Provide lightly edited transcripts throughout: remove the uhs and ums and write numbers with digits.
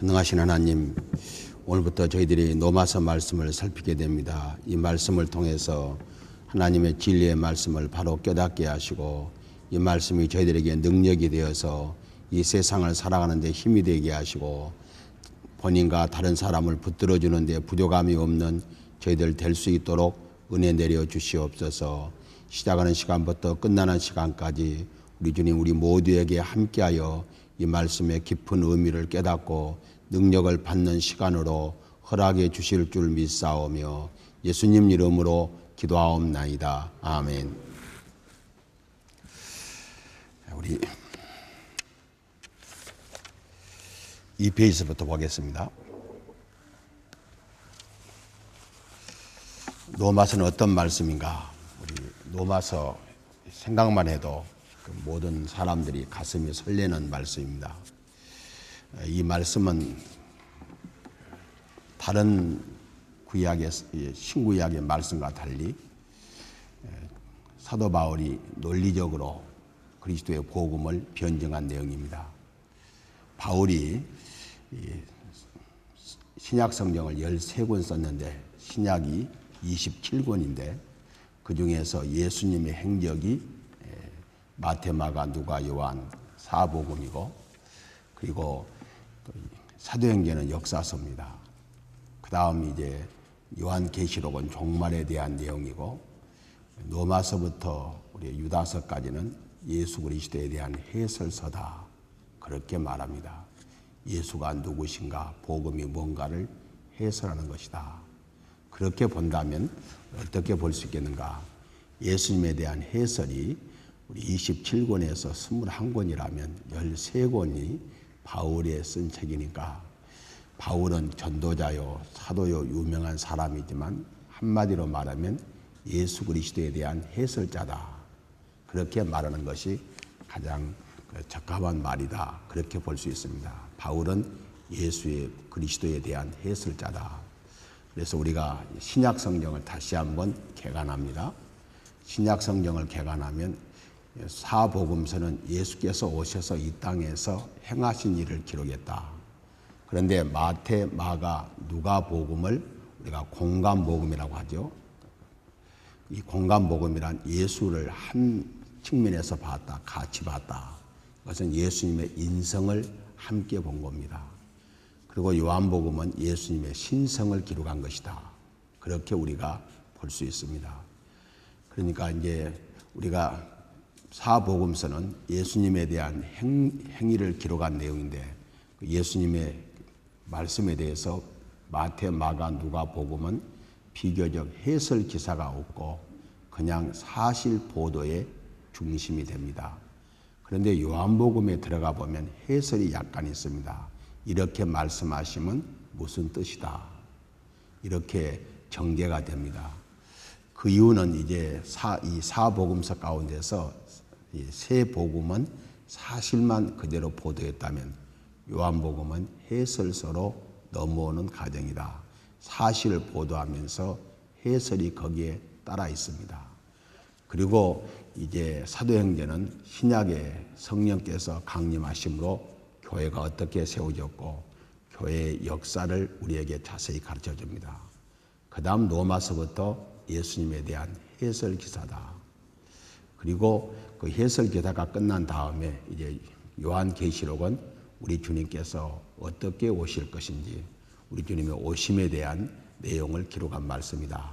전능하신 하나님, 오늘부터 저희들이 로마서 말씀을 살피게 됩니다. 이 말씀을 통해서 하나님의 진리의 말씀을 바로 깨닫게 하시고 이 말씀이 저희들에게 능력이 되어서 이 세상을 살아가는 데 힘이 되게 하시고 본인과 다른 사람을 붙들어 주는 데 부족함이 없는 저희들 될 수 있도록 은혜 내려 주시옵소서. 시작하는 시간부터 끝나는 시간까지 우리 주님 우리 모두에게 함께하여 이 말씀의 깊은 의미를 깨닫고 능력을 받는 시간으로 허락해 주실 줄 믿사오며 예수님 이름으로 기도하옵나이다. 아멘. 우리 2페이지부터 보겠습니다. 로마서는 어떤 말씀인가? 우리 로마서 생각만 해도 모든 사람들이 가슴이 설레는 말씀입니다. 이 말씀은 다른 구약의 신구약의 말씀과 달리 사도 바울이 논리적으로 그리스도의 복음을 변증한 내용입니다. 바울이 신약 성경을 13권 썼는데 신약이 27권인데 그 중에서 예수님의 행적이 마태, 마가, 누가, 요한, 사복음이고 그리고 사도행전은 역사서입니다. 그 다음 이제 요한계시록은 종말에 대한 내용이고 로마서부터 우리 유다서까지는 예수 그리스도에 대한 해설서다. 그렇게 말합니다. 예수가 누구신가, 복음이 뭔가를 해설하는 것이다. 그렇게 본다면 어떻게 볼 수 있겠는가? 예수님에 대한 해설이 우리 27권에서 21권이라면 13권이 바울이 쓴 책이니까 바울은 전도자요, 사도요, 유명한 사람이지만 한마디로 말하면 예수 그리스도에 대한 해설자다. 그렇게 말하는 것이 가장 적합한 말이다. 그렇게 볼 수 있습니다. 바울은 예수의 그리스도에 대한 해설자다. 그래서 우리가 신약 성경을 다시 한번 개관합니다. 신약 성경을 개관하면 사복음서는 예수께서 오셔서 이 땅에서 행하신 일을 기록했다. 그런데 마태, 마가, 누가 복음을 우리가 공간복음이라고 하죠. 이 공간복음이란 예수를 한 측면에서 봤다, 같이 봤다. 그것은 예수님의 인성을 함께 본 겁니다. 그리고 요한복음은 예수님의 신성을 기록한 것이다. 그렇게 우리가 볼 수 있습니다. 그러니까 이제 우리가 사복음서는 예수님에 대한 행위를 기록한 내용인데 예수님의 말씀에 대해서 마태, 마가, 누가 복음은 비교적 해설 기사가 없고 그냥 사실 보도의 중심이 됩니다. 그런데 요한복음에 들어가 보면 해설이 약간 있습니다. 이렇게 말씀하시면 무슨 뜻이다. 이렇게 전개가 됩니다. 그 이유는 이제 이 사복음서 가운데서 이 세 복음은 사실만 그대로 보도했다면 요한복음은 해설서로 넘어오는 과정이다. 사실을 보도하면서 해설이 거기에 따라 있습니다. 그리고 이제 사도행전은 신약의 성령께서 강림하심으로 교회가 어떻게 세워졌고 교회의 역사를 우리에게 자세히 가르쳐 줍니다. 그 다음 로마서부터 예수님에 대한 해설 기사다. 그리고 그 해설 기사가 끝난 다음에 이제 요한계시록은 우리 주님께서 어떻게 오실 것인지 우리 주님의 오심에 대한 내용을 기록한 말씀이다.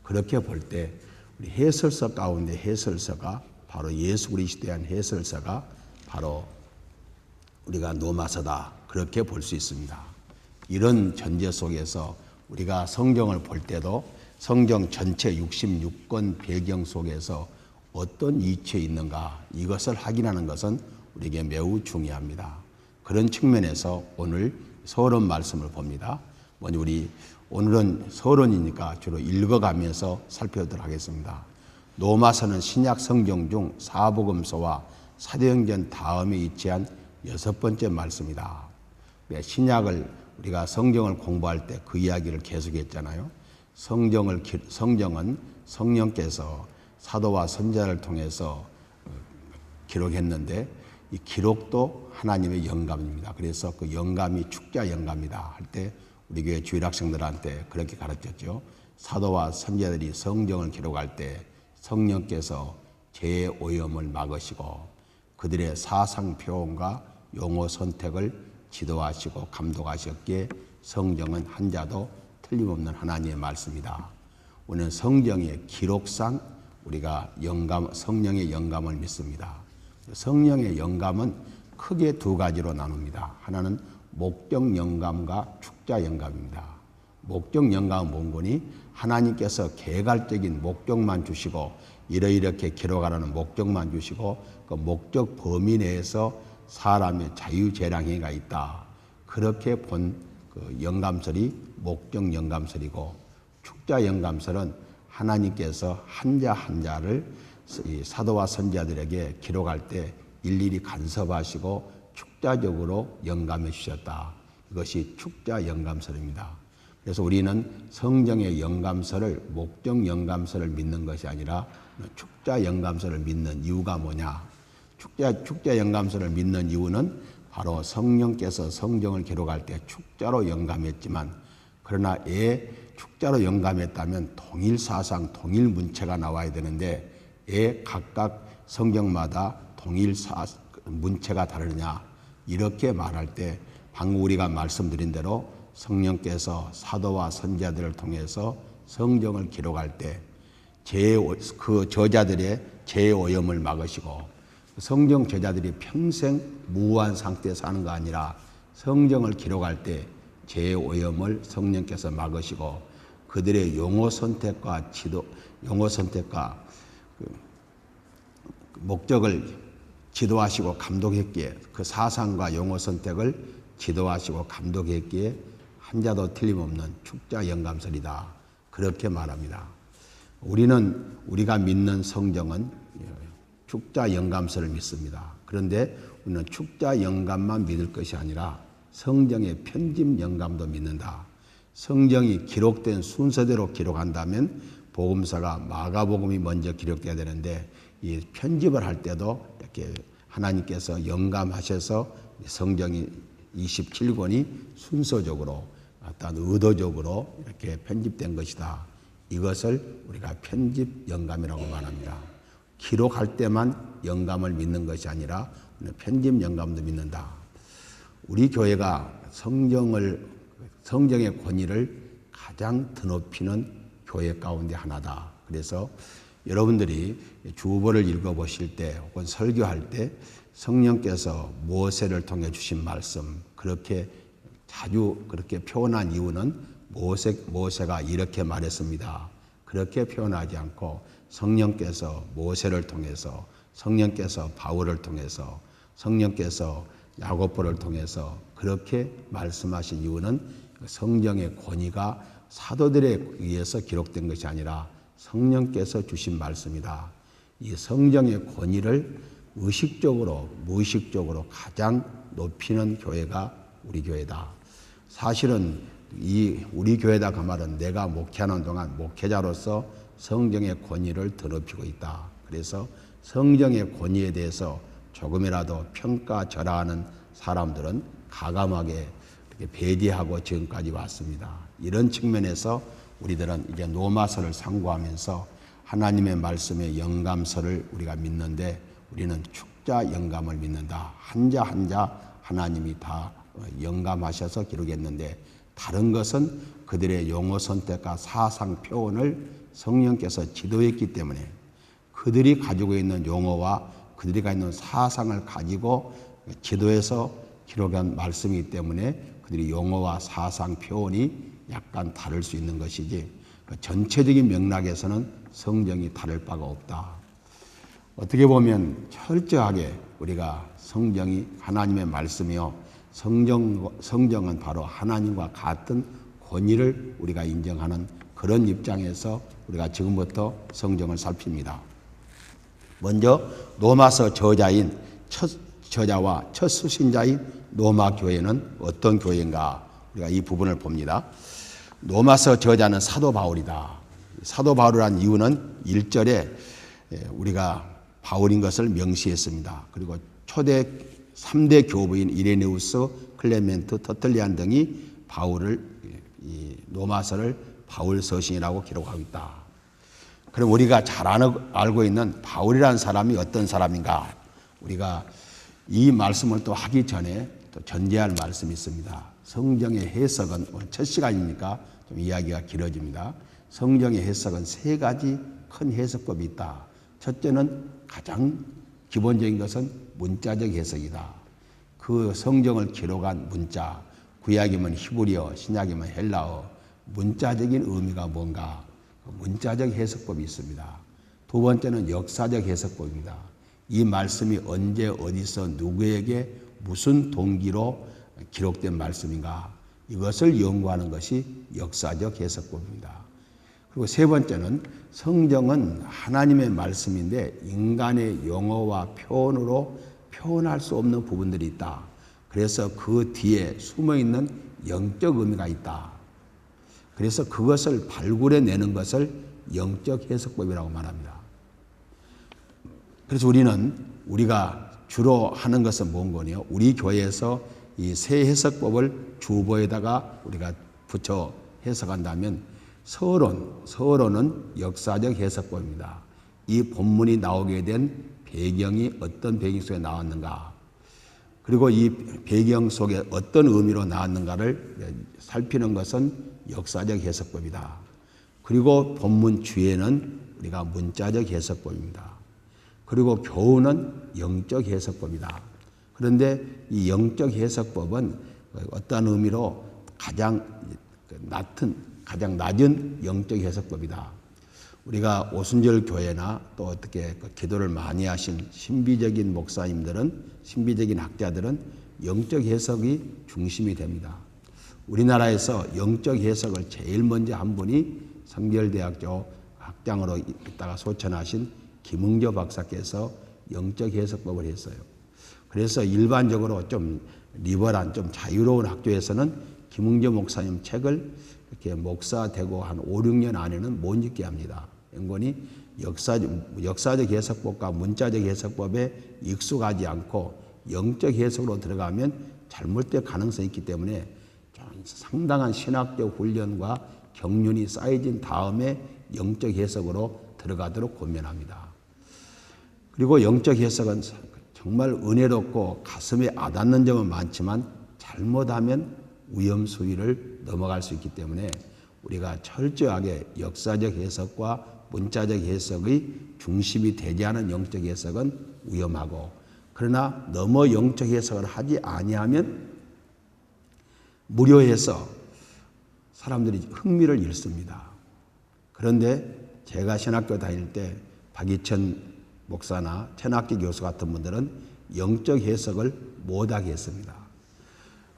그렇게 볼 때 우리 해설서 가운데 해설서가 바로 예수 그리스도에 대한 해설서가 바로 우리가 로마서다. 그렇게 볼 수 있습니다. 이런 전제 속에서 우리가 성경을 볼 때도 성경 전체 66권 배경 속에서 어떤 이치에 있는가 이것을 확인하는 것은 우리에게 매우 중요합니다. 그런 측면에서 오늘 서론 말씀을 봅니다. 먼저 우리 오늘은 서론이니까 주로 읽어가면서 살펴보도록 하겠습니다. 로마서는 신약 성경 중 사복음서와 사도행전 다음에 위치한 6번째 말씀이다. 신약을 우리가 성경을 공부할 때 그 이야기를 계속했잖아요. 성경은 성령께서 사도와 선지자를 통해서 기록했는데 이 기록도 하나님의 영감입니다. 그래서 그 영감이 축자 영감이다 할 때 우리 교회 주일학생들한테 그렇게 가르쳤죠. 사도와 선지자들이 성경을 기록할 때 성령께서 재오염을 막으시고 그들의 사상 표현과 용어 선택을 지도하시고 감독하셨기에 성경은 한자도 틀림없는 하나님의 말씀이다. 우리는 성경의 기록상 우리가 성령의 영감을 믿습니다. 성령의 영감은 크게 두 가지로 나눕니다. 하나는 목적 영감과 축자 영감입니다. 목적 영감은 뭔 거니? 하나님께서 개괄적인 목적만 주시고 이렇게 기록하라는 목적만 주시고 그 목적 범위 내에서 사람의 자유재량행위가 있다. 그렇게 본 그 영감설이 목적 영감설이고 축자 영감설은 하나님께서 한자 한자를 사도와 선지자들에게 기록할 때 일일이 간섭하시고 축자적으로 영감해 주셨다. 이것이 축자 영감설입니다. 그래서 우리는 성경의 영감설을 목적 영감설을 믿는 것이 아니라 축자 영감설을 믿는 이유가 뭐냐? 축자 영감설을 믿는 이유는 바로 성령께서 성경을 기록할 때 축자로 영감했지만 그러나 축자로 영감했다면 동일 사상, 동일 문체가 나와야 되는데 각각 성경마다 동일 문체가 다르냐? 이렇게 말할 때 방금 우리가 말씀드린 대로 성령께서 사도와 선지자들을 통해서 성경을 기록할 때 그 저자들의 재오염을 막으시고 성경 저자들이 평생 무한 상태에서 하는 거 아니라 성경을 기록할 때 재오염을 성령께서 막으시고 그들의 용어 선택과 목적을 지도하시고 감독했기에 그 사상과 용어 선택을 지도하시고 감독했기에 한자도 틀림없는 축자 영감설이다. 그렇게 말합니다. 우리가 믿는 성경은 축자 영감설을 믿습니다. 그런데 우리는 축자 영감만 믿을 것이 아니라 성경의 편집 영감도 믿는다. 성경이 기록된 순서대로 기록한다면 복음서가 마가복음이 먼저 기록돼야 되는데 이 편집을 할 때도 이렇게 하나님께서 영감하셔서 성경이 27권이 순서적으로 어떤 의도적으로 이렇게 편집된 것이다. 이것을 우리가 편집 영감이라고 말합니다. 기록할 때만 영감을 믿는 것이 아니라 편집 영감도 믿는다. 우리 교회가 성경의 권위를 가장 드높이는 교회 가운데 하나다. 그래서 여러분들이 주보를 읽어보실 때 혹은 설교할 때 성령께서 모세를 통해 주신 말씀 그렇게 자주 그렇게 표현한 이유는 모세가 이렇게 말했습니다. 그렇게 표현하지 않고 성령께서 모세를 통해서 성령께서 바울을 통해서 성령께서 야고보를 통해서 그렇게 말씀하신 이유는 성경의 권위가 사도들에 의해서 기록된 것이 아니라 성령께서 주신 말씀이다. 이 성경의 권위를 의식적으로 무의식적으로 가장 높이는 교회가 우리 교회다. 사실은 우리 교회다 그 말은 내가 목회하는 동안 목회자로서 성경의 권위를 더높이고 있다. 그래서 성경의 권위에 대해서 조금이라도 평가절하하는 사람들은 가감하게 이렇게 배제하고 지금까지 왔습니다. 이런 측면에서 우리들은 이제 로마서를 상고하면서 하나님의 말씀의 영감서를 우리가 믿는데 우리는 축자 영감을 믿는다. 한자 한자 하나님이 다 영감하셔서 기록했는데 다른 것은 그들의 용어 선택과 사상 표현을 성령께서 지도했기 때문에 그들이 가지고 있는 용어와 그들이 가지고 있는 사상을 가지고 지도해서 기록한 말씀이기 때문에 그들이 용어와 사상 표현이 약간 다를 수 있는 것이지 전체적인 맥락에서는 성경이 다를 바가 없다. 어떻게 보면 철저하게 우리가 성경이 하나님의 말씀이요 성경은 바로 하나님과 같은 권위를 우리가 인정하는 그런 입장에서 우리가 지금부터 성경을 살핍니다. 먼저 로마서 저자인 첫 저자와 첫 수신자인 로마 교회는 어떤 교회인가 우리가 이 부분을 봅니다. 로마서 저자는 사도 바울이다. 사도 바울이라는 이유는 1절에 우리가 바울인 것을 명시했습니다. 그리고 초대 3대 교부인 이레네우스, 클레멘트, 터틀리안 등이 바울을 이 로마서를 바울 서신이라고 기록하고 있다. 그럼 우리가 잘 알고 있는 바울이라는 사람이 어떤 사람인가? 우리가 이 말씀을 또 하기 전에 또 전제할 말씀이 있습니다. 성경의 해석은 오늘 첫 시간이니까 좀 이야기가 길어집니다. 성경의 해석은 세 가지 큰 해석법이 있다. 첫째는 가장 기본적인 것은 문자적 해석이다. 그 성경을 기록한 문자, 구약이면 히브리어, 신약이면 헬라어, 문자적인 의미가 뭔가, 문자적 해석법이 있습니다. 두 번째는 역사적 해석법입니다. 이 말씀이 언제 어디서 누구에게 무슨 동기로 기록된 말씀인가, 이것을 연구하는 것이 역사적 해석법입니다. 그리고 세 번째는 성경은 하나님의 말씀인데 인간의 용어와 표현으로 표현할 수 없는 부분들이 있다. 그래서 그 뒤에 숨어있는 영적 의미가 있다. 그래서 그것을 발굴해내는 것을 영적 해석법이라고 말합니다. 그래서 우리가 주로 하는 것은 뭔 거냐? 우리 교회에서 이 새 해석법을 주보에다가 우리가 붙여 해석한다면 서론은 역사적 해석법입니다. 이 본문이 나오게 된 배경이 어떤 배경 속에 나왔는가, 그리고 이 배경 속에 어떤 의미로 나왔는가를 살피는 것은 역사적 해석법이다. 그리고 본문 주에는 우리가 문자적 해석법입니다. 그리고 교훈은 영적 해석법이다. 그런데 이 영적 해석법은 어떤 의미로 가장 낮은 영적 해석법이다. 우리가 오순절 교회나 또 어떻게 기도를 많이 하신 신비적인 목사님들은, 신비적인 학자들은 영적 해석이 중심이 됩니다. 우리나라에서 영적 해석을 제일 먼저 한 분이 성결대학교 학장으로 있다가 소천하신 김응조 박사께서 영적 해석법을 했어요. 그래서 일반적으로 좀 리버럴한, 좀 자유로운 학교에서는 김응조 목사님 책을 이렇게 목사 되고 한 5, 6년 안에는 못 읽게 합니다. 연건이 역사적 해석법과 문자적 해석법에 익숙하지 않고 영적 해석으로 들어가면 잘못될 가능성이 있기 때문에 좀 상당한 신학적 훈련과 경륜이 쌓여진 다음에 영적 해석으로 들어가도록 권면합니다. 그리고 영적 해석은 정말 은혜롭고 가슴에 와닿는 점은 많지만 잘못하면 위험수위를 넘어갈 수 있기 때문에 우리가 철저하게 역사적 해석과 문자적 해석의 중심이 되지 않은 영적 해석은 위험하고, 그러나 너무 영적 해석을 하지 아니하면 무료해서 사람들이 흥미를 잃습니다. 그런데 제가 신학교 다닐 때 박이천 목사나 천학기 교수 같은 분들은 영적 해석을 못하게 했습니다.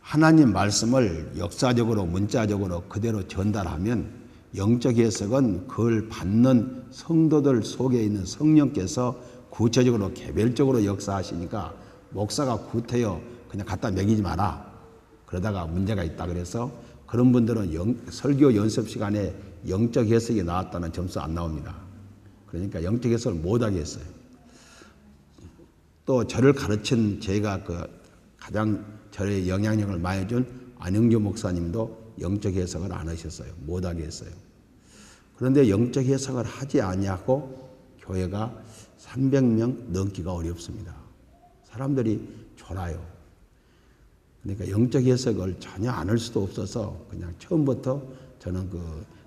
하나님 말씀을 역사적으로 문자적으로 그대로 전달하면 영적 해석은 그걸 받는 성도들 속에 있는 성령께서 구체적으로 개별적으로 역사하시니까 목사가 구태여 그냥 갖다 먹이지 마라, 그러다가 문제가 있다. 그래서 그런 분들은 설교 연습 시간에 영적 해석이 나왔다는 점수 안 나옵니다. 그러니까 영적 해석을 못하게 했어요. 또 저를 가르친 제가 가장 저의 영향력을 많이 준 안영조 목사님도 영적 해석을 안 하셨어요. 못하게 했어요. 그런데 영적 해석을 하지 아니하고 교회가 300명 넘기가 어렵습니다. 사람들이 졸아요. 그러니까 영적 해석을 전혀 안 할 수도 없어서 그냥 처음부터 저는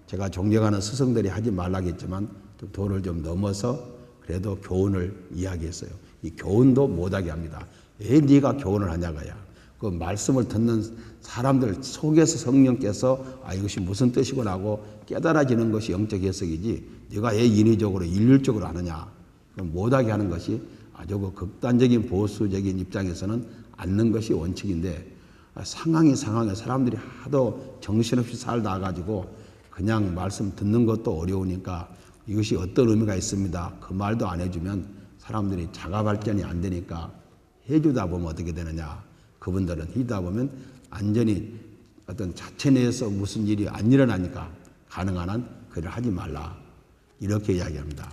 제가 존경하는 스승들이 하지 말라겠지만 좀 도를 좀 넘어서 그래도 교훈을 이야기했어요. 이 교훈도 못하게 합니다. 왜 네가 교훈을 하냐고야. 그 말씀을 듣는 사람들 속에서 성령께서 이것이 무슨 뜻이구나 하고 깨달아지는 것이 영적 해석이지, 네가 왜 인위적으로 일률적으로 하느냐, 못하게 하는 것이 아주 극단적인 보수적인 입장에서는 않는 것이 원칙인데, 상황에 사람들이 하도 정신없이 살다 가지고 그냥 말씀 듣는 것도 어려우니까 이것이 어떤 의미가 있습니다, 그 말도 안 해주면 사람들이 자가 발전이 안 되니까 해주다 보면 어떻게 되느냐, 그분들은 해주다 보면 완전히 어떤 자체 내에서 무슨 일이 안 일어나니까 가능한 한 그를 하지 말라, 이렇게 이야기합니다.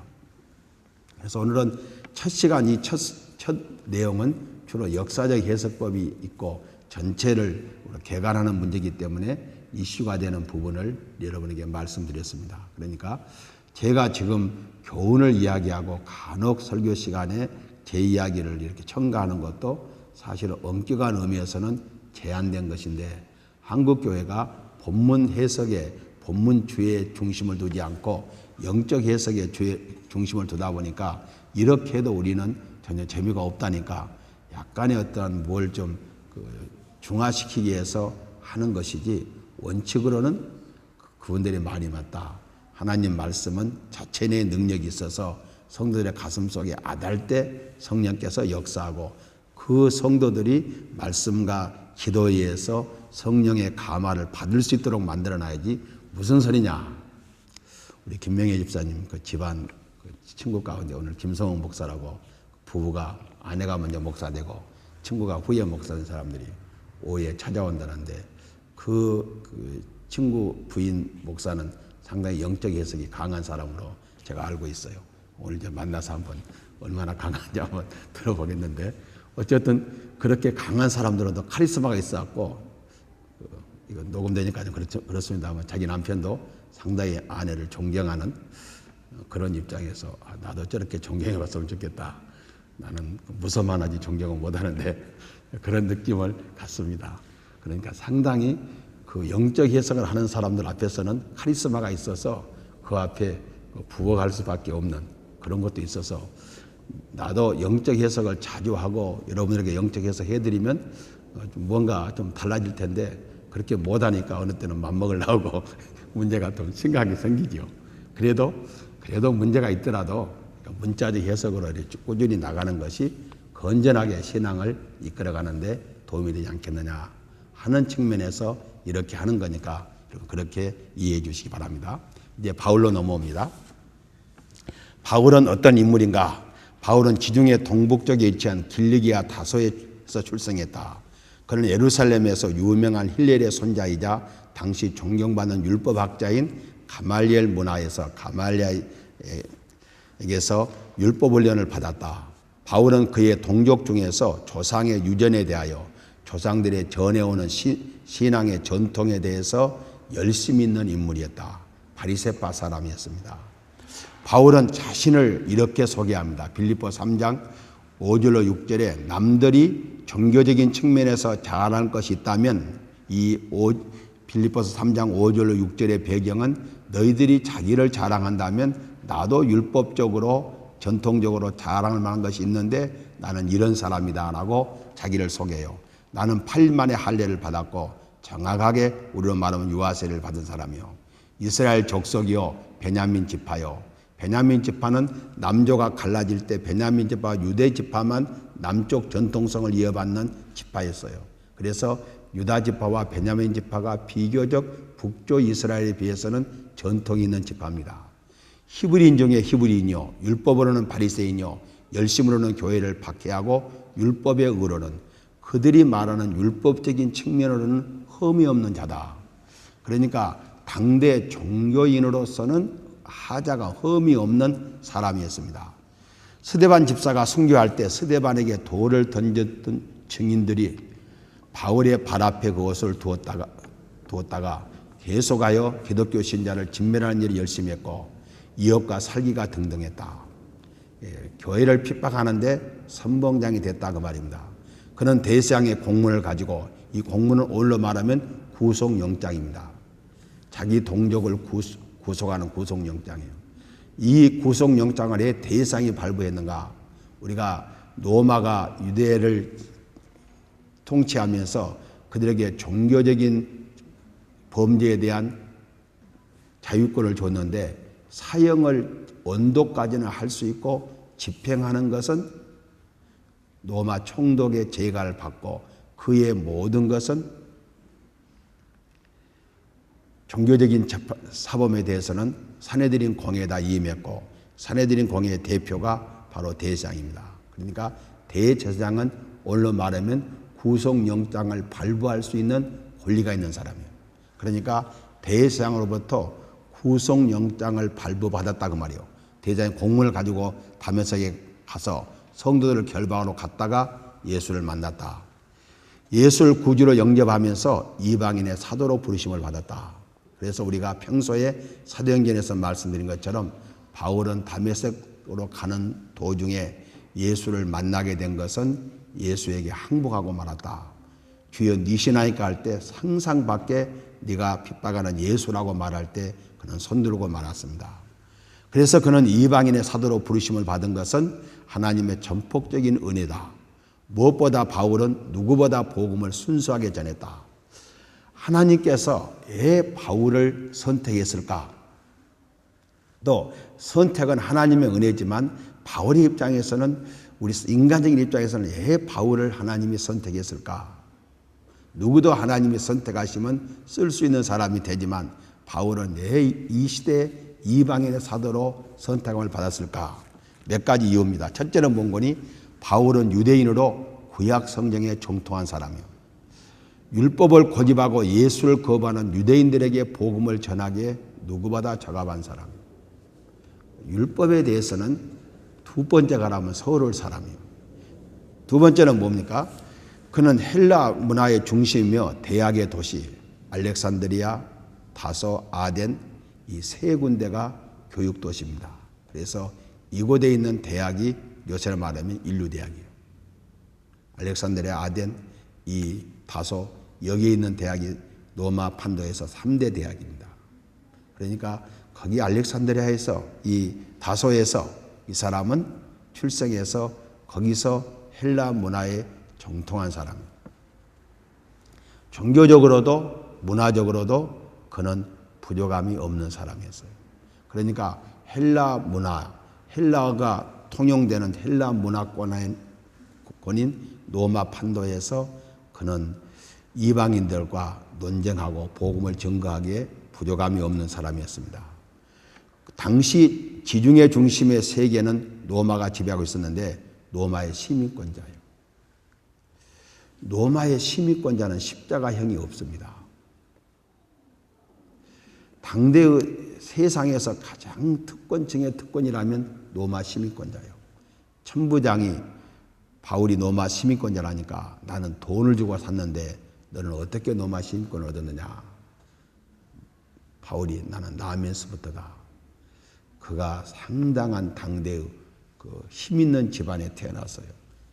그래서 오늘은 첫 시간 이 첫 내용은 주로 역사적 해석법이 있고 전체를 개관하는 문제이기 때문에 이슈가 되는 부분을 여러분에게 말씀드렸습니다. 그러니까 제가 지금 교훈을 이야기하고 간혹 설교 시간에 제 이야기를 이렇게 첨가하는 것도 사실은 엄격한 의미에서는 제한된 것인데, 한국교회가 본문 해석에 본문 주의 중심을 두지 않고 영적 해석에 주의 중심을 두다 보니까 이렇게 해도 우리는 전혀 재미가 없다니까 약간의 어떤 뭘 좀 중화시키기 위해서 하는 것이지, 원칙으로는 그분들의 말이 맞다. 하나님 말씀은 자체 내에 능력이 있어서 성도들의 가슴 속에 아달 때 성령께서 역사하고 그 성도들이 말씀과 기도에 의해서 성령의 감화를 받을 수 있도록 만들어놔야지 무슨 소리냐. 우리 김명애 집사님 그 집안 친구 가운데 오늘 김성웅 목사라고 부부가, 아내가 먼저 목사 되고 친구가 후에 목사 된 사람들이 오후에 찾아온다는데 그 친구 부인 목사는 상당히 영적 해석이 강한 사람으로 제가 알고 있어요. 오늘 이제 만나서 한번 얼마나 강한지 한번 들어보겠는데, 어쨌든 그렇게 강한 사람들은 카리스마가 있어갖고 이거 녹음되니까 좀 그렇습니다만 자기 남편도 상당히 아내를 존경하는 그런 입장에서 나도 저렇게 존경해봤으면 좋겠다. 나는 무서만 하지 존경은 못하는데 그런 느낌을 갖습니다. 그러니까 상당히 그 영적 해석을 하는 사람들 앞에서는 카리스마가 있어서 그 앞에 부어갈 수밖에 없는 그런 것도 있어서, 나도 영적 해석을 자주 하고 여러분들에게 영적 해석 해드리면 뭔가 좀 달라질 텐데 그렇게 못하니까 어느 때는 맘먹을 나오고 문제가 좀 심각하게 생기죠. 그래도 문제가 있더라도 문자적 해석으로 꾸준히 나가는 것이 건전하게 신앙을 이끌어가는데 도움이 되지 않겠느냐 하는 측면에서 이렇게 하는 거니까 그렇게 이해해 주시기 바랍니다. 이제 바울로 넘어옵니다. 바울은 어떤 인물인가? 바울은 지중해 동북쪽에 위치한 길리기아 다소에서 출생했다. 그는 예루살렘에서 유명한 힐렐의 손자이자 당시 존경받는 율법학자인 가말리엘 문화에서 가말리엘에게서 율법 훈련을 받았다. 바울은 그의 동족 중에서 조상의 유전에 대하여 조상들의 전해오는 신앙의 전통에 대해서 열심히 있는 인물이었다. 바리새파 사람이었습니다. 바울은 자신을 이렇게 소개합니다. 빌립보 3장 5절로 6절에 남들이 종교적인 측면에서 자랑할 것이 있다면 이 빌립보서 3장 5절로 6절의 배경은 너희들이 자기를 자랑한다면 나도 율법적으로 전통적으로 자랑할 만한 것이 있는데 나는 이런 사람이다 라고 자기를 소개해요. 나는 8일 만에 할례를 받았고 정확하게 우리로 말하면 유아세를 받은 사람이요. 이스라엘 족속이요 베냐민 지파요. 베냐민 지파는 남조가 갈라질 때 베냐민 지파와 유대 지파만 남쪽 전통성을 이어받는 지파였어요. 그래서 유다 지파와 베냐민 지파가 비교적 북쪽 이스라엘에 비해서는 전통이 있는 지파입니다. 히브리인 중에 히브리인이요, 율법으로는 바리새인이요, 열심으로는 교회를 박해하고 율법의 의로는 그들이 말하는 율법적인 측면으로는 흠이 없는 자다. 그러니까 당대 종교인으로서는 하자가 흠이 없는 사람이었습니다. 스데반 집사가 순교할 때 스데반에게 돌을 던졌던 증인들이 바울의 발 앞에 그것을 두었다가 계속하여 기독교 신자를 진멸하는 일을 열심히 했고 이업과 살기가 등등했다. 교회를 핍박하는데 선봉장이 됐다 그 말입니다. 그는 대서양의 공문을 가지고, 이 공문은 오늘로 말하면 구속영장입니다. 자기 동족을 구속하는 구속영장이에요. 이 구속영장을 왜 대상이 발부했는가? 우리가 로마가 유대를 통치하면서 그들에게 종교적인 범죄에 대한 자유권을 줬는데 사형을 언도까지는 할 수 있고 집행하는 것은 로마 총독의 재가를 받고 그의 모든 것은 종교적인 사범에 대해서는 사내들인 공회에다 임했고 사내들인 공회의 대표가 바로 대제사장입니다. 그러니까 대제사장은 오늘로 말하면 구속영장을 발부할 수 있는 권리가 있는 사람이에요. 그러니까 대제사장으로부터 구속영장을 발부받았다 그 말이에요. 대제사장이 공문을 가지고 다메섹에 가서 성도들을 결박하러 갔다가 예수를 만났다. 예수를 구주로 영접하면서 이방인의 사도로 부르심을 받았다. 그래서 우리가 평소에 사도행전에서 말씀드린 것처럼 바울은 다메섹으로 가는 도중에 예수를 만나게 된 것은 예수에게 항복하고 말았다. 주여 니시나이까 할 때 상상 밖에 네가 핍박하는 예수라고 말할 때 그는 손들고 말았습니다. 그래서 그는 이방인의 사도로 부르심을 받은 것은 하나님의 전폭적인 은혜다. 무엇보다 바울은 누구보다 복음을 순수하게 전했다. 하나님께서 왜 바울을 선택했을까? 또 선택은 하나님의 은혜지만 바울의 입장에서는, 우리 인간적인 입장에서는 왜 바울을 하나님이 선택했을까? 누구도 하나님이 선택하시면 쓸 수 있는 사람이 되지만 바울은 왜 이 시대에 이방인의 사도로 선택을 받았을까? 몇 가지 이유입니다. 첫째는 본거니 바울은 유대인으로 구약 성경에 정통한 사람이요, 율법을 고집하고 예수를 거부하는 유대인들에게 복음을 전하기에 누구보다 적합한 사람이요. 율법에 대해서는 두 번째가 라면 서울 사람이에요. 두 번째는 뭡니까? 그는 헬라 문화의 중심이며 대학의 도시 알렉산드리아, 다소, 아덴 이 세 군데가 교육 도시입니다. 그래서 이곳에 있는 대학이 요새로 말하면 인류대학이에요. 알렉산드리아, 아덴, 이 다소, 여기에 있는 대학이 로마 판도에서 3대 대학입니다. 그러니까 거기 알렉산드리아에서, 이 다소에서 이 사람은 출생해서 거기서 헬라 문화에 정통한 사람입니다. 종교적으로도 문화적으로도 그는 부족함이 없는 사람이었어요. 그러니까 헬라 문화, 헬라어가 통용되는 헬라 문화권인 로마 판도에서 그는 이방인들과 논쟁하고 복음을 증거하기에 부족함이 없는 사람이었습니다. 당시 지중해 중심의 세계는 로마가 지배하고 있었는데 로마의 시민권자예요. 로마의 시민권자는 십자가형이 없습니다. 당대의 세상에서 가장 특권층의 특권이라면 로마 시민권자예요. 천부장이 바울이 로마 시민권자라니까 나는 돈을 주고 샀는데 너는 어떻게 로마 시민권을 얻었느냐? 바울이 나는 나면서부터다. 그가 상당한 당대의 그 힘 있는 집안에 태어났어요.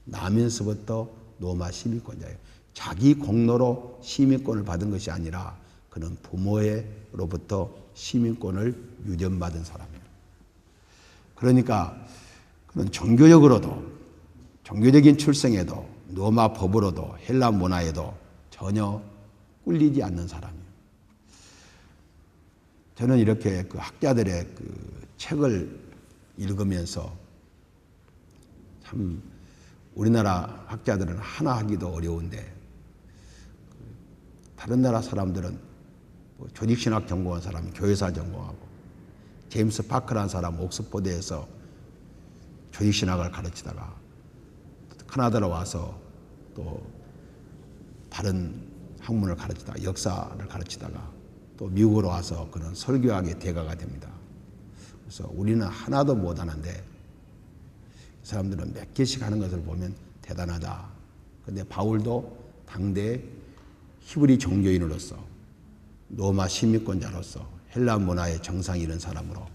나면서부터 로마 시민권자예요. 자기 공로로 시민권을 받은 것이 아니라 그는 부모로부터 시민권을 유전받은 사람이에요. 그러니까 그는 종교적인 출생에도 로마 법으로도 헬라 문화에도 전혀 꿀리지 않는 사람이에요. 저는 이렇게 그 학자들의 그 책을 읽으면서 참 우리나라 학자들은 하나 하기도 어려운데 다른 나라 사람들은 조직신학 전공한 사람이 교회사 전공하고, 제임스 파크라는 사람 옥스퍼드에서 조직신학을 가르치다가 캐나다로 와서 또 다른 학문을 가르치다가 역사를 가르치다가 또 미국으로 와서 그는 설교학의 대가가 됩니다. 그래서 우리는 하나도 못하는데 이 사람들은 몇 개씩 하는 것을 보면 대단하다. 그런데 바울도 당대 히브리 종교인으로서 로마 시민권자로서 헬라 문화의 정상이 이른 사람으로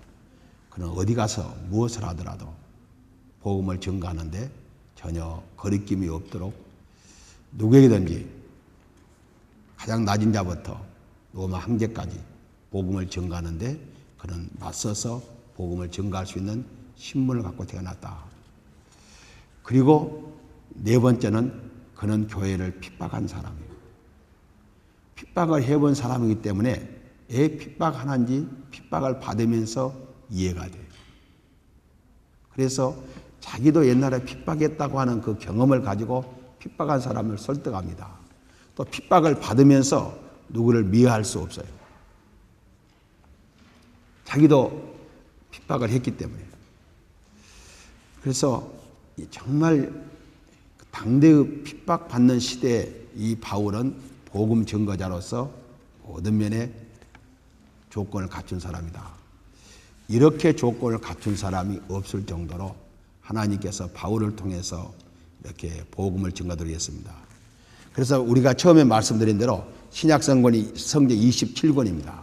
그는 어디 가서 무엇을 하더라도 복음을 증거하는데 전혀 거리낌이 없도록 누구에게든지 가장 낮은 자부터 로마 황제까지 복음을 증거하는데 그는 맞서서 복음을 증거할 수 있는 신분을 갖고 태어났다. 그리고 네 번째는 그는 교회를 핍박한 사람이에요. 핍박을 해본 사람이기 때문에 왜 핍박하는지 핍박을 받으면서 이해가 돼요. 그래서 자기도 옛날에 핍박했다고 하는 그 경험을 가지고 핍박한 사람을 설득합니다. 또 핍박을 받으면서 누구를 미워할 수 없어요. 자기도 핍박을 했기 때문에. 그래서 정말 당대의 핍박받는 시대에 이 바울은 복음 증거자로서 모든 면에 조건을 갖춘 사람이다. 이렇게 조건을 갖춘 사람이 없을 정도로 하나님께서 바울을 통해서 이렇게 복음을 증거드리겠습니다. 그래서 우리가 처음에 말씀드린 대로 신약 성경 27권입니다.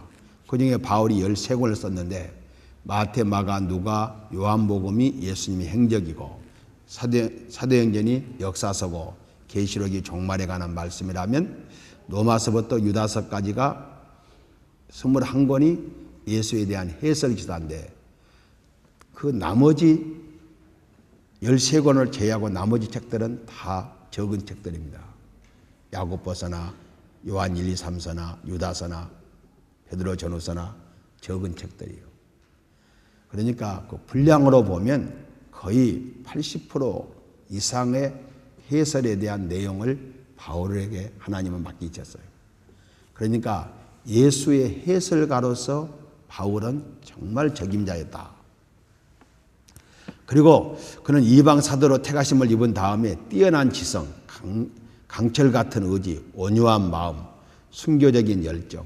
그중에 바울이 13권을 썼는데 마태, 마가, 누가, 요한복음이 예수님의 행적이고 사도행전이 역사서고 계시록이 종말에 관한 말씀이라면 로마서부터 유다서까지가 21권이 예수에 대한 해설 기사인데 그 나머지 13권을 제외하고 나머지 책들은 다 적은 책들입니다. 야고보서나 요한 1, 2, 3서나 유다서나 베드로 전후서나 적은 책들이에요. 그러니까 그 분량으로 보면 거의 80% 이상의 해설에 대한 내용을 바울에게 하나님은 맡기셨어요. 그러니까 예수의 해설가로서 바울은 정말 적임자였다. 그리고 그는 이방 사도로 택하심을 입은 다음에 뛰어난 지성, 강철 같은 의지, 온유한 마음, 순교적인 열정,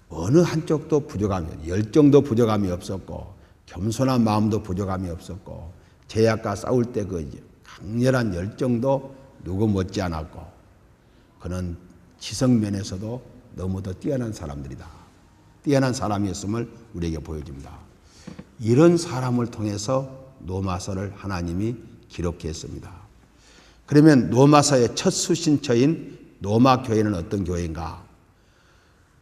어느 한쪽도 부족함이, 열정도 부족함이 없었고 겸손한 마음도 부족함이 없었고 죄악과 싸울 때 그 강렬한 열정도 누구 못지 않았고 그는 지성면에서도 너무도 뛰어난 사람들이다. 뛰어난 사람이었음을 우리에게 보여줍니다. 이런 사람을 통해서 로마서를 하나님이 기록했습니다. 그러면 로마서의 첫 수신처인 로마 교회는 어떤 교회인가?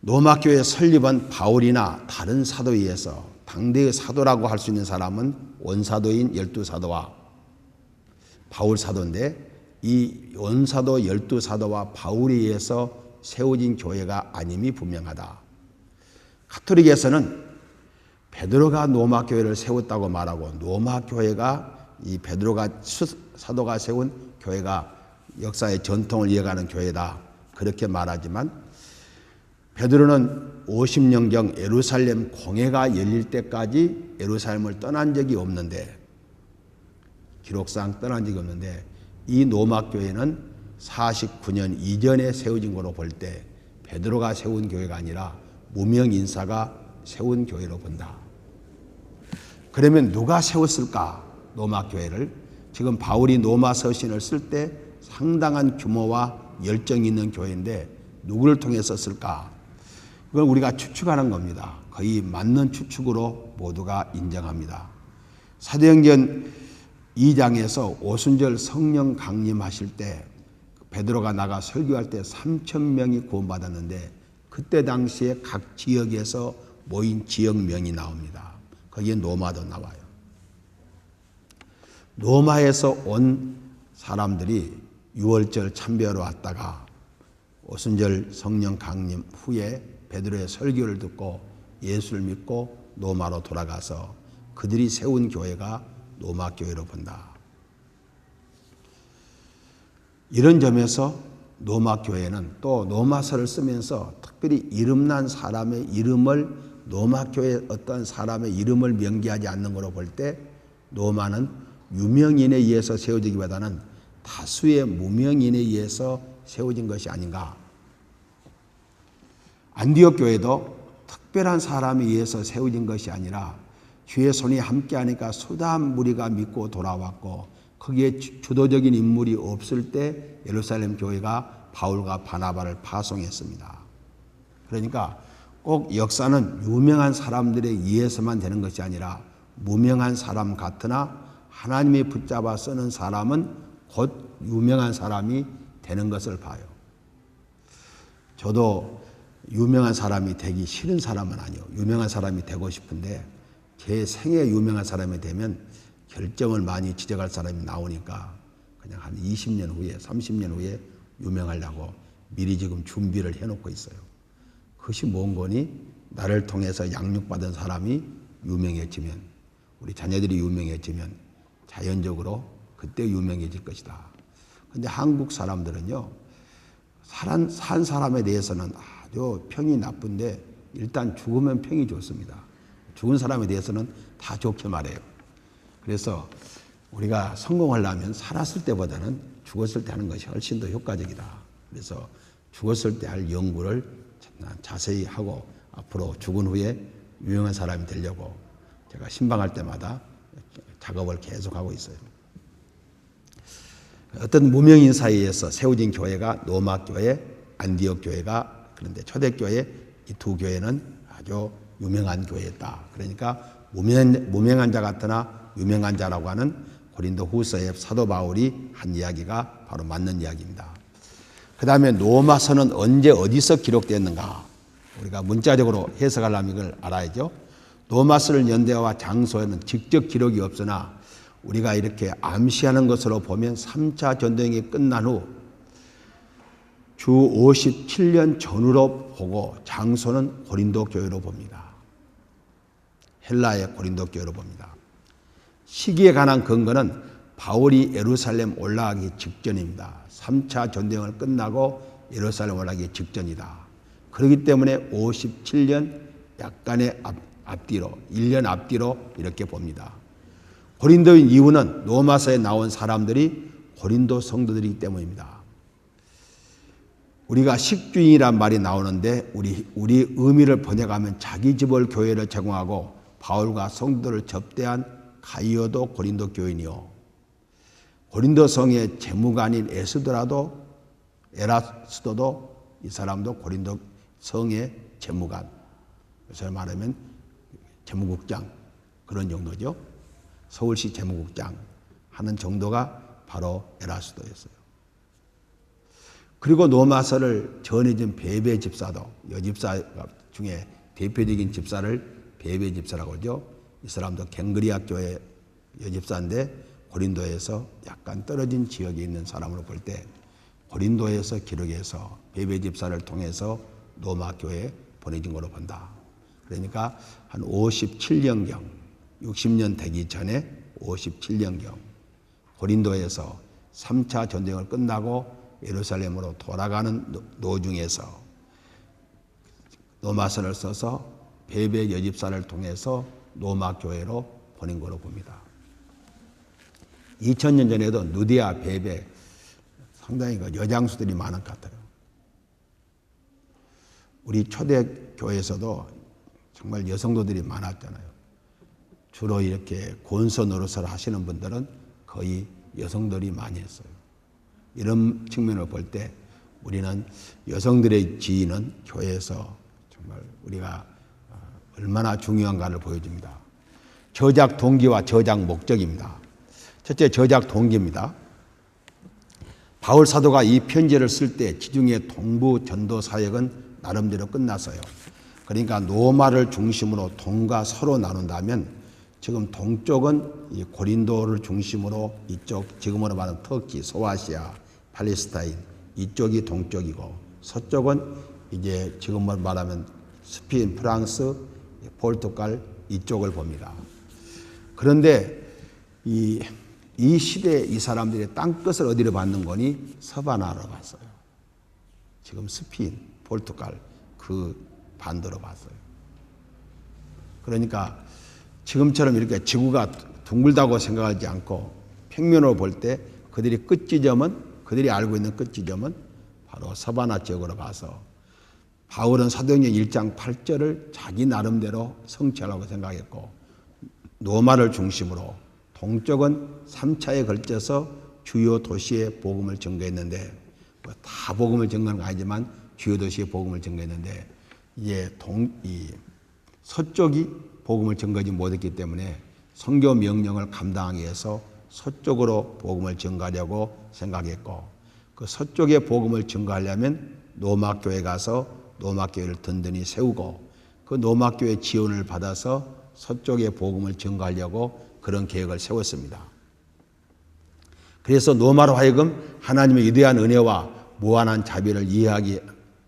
로마 교회 설립은 바울이나 다른 사도에 의해서 당대의 사도라고 할 수 있는 사람은 원사도인 12사도와 바울 사도인데 이 원사도 12사도와 바울에 의해서 세워진 교회가 아님이 분명하다. 가톨릭에서는 베드로가 로마 교회를 세웠다고 말하고 로마 교회가 이 베드로가 사도가 세운 교회가 역사의 전통을 이어가는 교회다. 그렇게 말하지만 베드로는 50년경 예루살렘 공회가 열릴 때까지 예루살렘을 떠난 적이 없는데 기록상 떠난 적이 없는데 이 로마 교회는 49년 이전에 세워진 거로 볼 때 베드로가 세운 교회가 아니라 무명 인사가 세운 교회로 본다. 그러면 누가 세웠을까? 로마 교회를. 지금 바울이 로마 서신을 쓸 때 상당한 규모와 열정이 있는 교회인데 누구를 통해서 쓸까? 이걸 우리가 추측하는 겁니다. 거의 맞는 추측으로 모두가 인정합니다. 사도행전 2장에서 오순절 성령 강림하실 때 베드로가 나가 설교할 때 3,000명이 구원받았는데 그때 당시에 각 지역에서 모인 지역명이 나옵니다. 거기에 로마도 나와요. 로마에서 온 사람들이 6월절 참배하러 왔다가 오순절 성령 강림 후에 베드로의 설교를 듣고 예수를 믿고 로마로 돌아가서 그들이 세운 교회가 로마 교회로 본다. 이런 점에서 로마 교회는 또 로마서를 쓰면서 특별히 이름난 사람의 이름을 로마 교회 어떤 사람의 이름을 명기하지 않는 것으로 볼 때 로마는 유명인에 의해서 세워지기보다는 다수의 무명인에 의해서 세워진 것이 아닌가. 안디옥 교회도 특별한 사람에 의해서 세워진 것이 아니라 주의 손이 함께하니까 수다한 무리가 믿고 돌아왔고 거기에 주도적인 인물이 없을 때 예루살렘 교회가 바울과 바나바를 파송했습니다. 그러니까 꼭 역사는 유명한 사람들에 의해서만 되는 것이 아니라 무명한 사람 같으나 하나님이 붙잡아 쓰는 사람은 곧 유명한 사람이 되는 것을 봐요. 저도 유명한 사람이 되기 싫은 사람은 아니에요. 유명한 사람이 되고 싶은데 제 생에 유명한 사람이 되면 결정을 많이 지적할 사람이 나오니까 그냥 한 20년 후에 30년 후에 유명하려고 미리 지금 준비를 해놓고 있어요. 그것이 뭔 거니? 나를 통해서 양육받은 사람이 유명해지면 우리 자녀들이 유명해지면 자연적으로 그때 유명해질 것이다. 그런데 한국 사람들은요. 산 사람에 대해서는 아주 평이 나쁜데 일단 죽으면 평이 좋습니다. 죽은 사람에 대해서는 다 좋게 말해요. 그래서 우리가 성공하려면 살았을 때보다는 죽었을 때 하는 것이 훨씬 더 효과적이다. 그래서 죽었을 때 할 연구를 자세히 하고 앞으로 죽은 후에 유명한 사람이 되려고 제가 신방할 때마다 작업을 계속하고 있어요. 어떤 무명인 사이에서 세워진 교회가 로마 교회, 안디옥 교회가, 그런데 초대교회 이 두 교회는 아주 유명한 교회였다. 그러니까 무명한 자 같으나 유명한 자라고 하는 고린도 후서의 사도 바울이 한 이야기가 바로 맞는 이야기입니다. 그 다음에 로마서는 언제 어디서 기록됐는가? 우리가 문자적으로 해석하려면 이걸 알아야죠. 로마서를 연대와 장소에는 직접 기록이 없으나 우리가 이렇게 암시하는 것으로 보면 3차 전쟁이 끝난 후 주 57년 전후로 보고 장소는 고린도 교회로 봅니다. 헬라의 고린도 교회로 봅니다. 시기에 관한 근거는 바울이 예루살렘 올라가기 직전입니다. 3차 전쟁을 끝나고 예루살렘 올라가기 직전이다. 그렇기 때문에 57년 약간의 앞뒤로 1년 앞뒤로 이렇게 봅니다. 고린도인 이유는 로마서에 나온 사람들이 고린도 성도들이기 때문입니다. 우리가 식주인이란 말이 나오는데 우리 의미를 번역하면 자기 집을 교회를 제공하고 바울과 성도를 접대한 가이오도 고린도 교인이요. 고린도 성의 재무관인 에라스도도 이 사람도 고린도 성의 재무관. 그래서 말하면 재무국장 그런 정도죠. 서울시 재무국장 하는 정도가 바로 에라스도였어요. 그리고 로마서를 전해준 베베 집사도 여집사 중에 대표적인 집사를 베베 집사라고 하죠. 이 사람도 갱그리아 교회 여집사인데 고린도에서 약간 떨어진 지역에 있는 사람으로 볼 때 고린도에서 기록해서 베베 집사를 통해서 로마 교회에 보내진 걸로 본다. 그러니까 한 57년경 60년 되기 전에 57년경 고린도에서 3차 전쟁을 끝나고 예루살렘으로 돌아가는 도중에서 로마서를 써서 베베 여집사를 통해서 로마 교회로 보낸 걸로 봅니다. 2000년 전에도 누디아, 베베 상당히 여장수들이 많은 것 같아요. 우리 초대교회에서도 정말 여성도들이 많았잖아요. 주로 이렇게 권서 노릇을 하시는 분들은 거의 여성들이 많이 했어요. 이런 측면을 볼 때 우리는 여성들의 지위는 교회에서 정말 우리가 얼마나 중요한가를 보여줍니다. 저작 동기와 저작 목적입니다. 첫째, 저작 동기입니다. 바울 사도가 이 편지를 쓸 때 지중해 동부 전도 사역은 나름대로 끝났어요. 그러니까 로마를 중심으로 동과 서로 나눈다면 지금 동쪽은 이 고린도를 중심으로 이쪽 지금으로 말하는 터키, 소아시아, 팔레스타인 이쪽이 동쪽이고 서쪽은 이제 지금으로 말하면 스페인, 프랑스, 포르투갈 이쪽을 봅니다. 그런데 이 시대에 이 사람들이 땅끝을 어디로 받는 거니? 서바나로 봤어요. 지금 스페인, 포르투갈 그 반도로 봤어요. 그러니까 지금처럼 이렇게 지구가 둥글다고 생각하지 않고 평면으로 볼 때 그들이 알고 있는 끝지점은 바로 서바나 지역으로 봐서 바울은 사도행전 1장 8절을 자기 나름대로 성취하려고 생각했고 로마를 중심으로 동쪽은 3차에 걸쳐서 주요 도시의 복음을 전거했는데 다 복음을 전거하는 건 아니지만 주요 도시의 복음을 전거했는데 이제 서쪽이 복음을 전거하지 못했기 때문에 선교 명령을 감당하기 위해서 서쪽으로 복음을 전가하려고 생각했고 그 서쪽에 복음을 전가하려면 로마 교회 가서 로마 교회를 든든히 세우고 그 로마 교회 지원을 받아서 서쪽에 복음을 전가하려고 그런 계획을 세웠습니다. 그래서 로마로 하여금 하나님의 위대한 은혜와 무한한 자비를 이해하게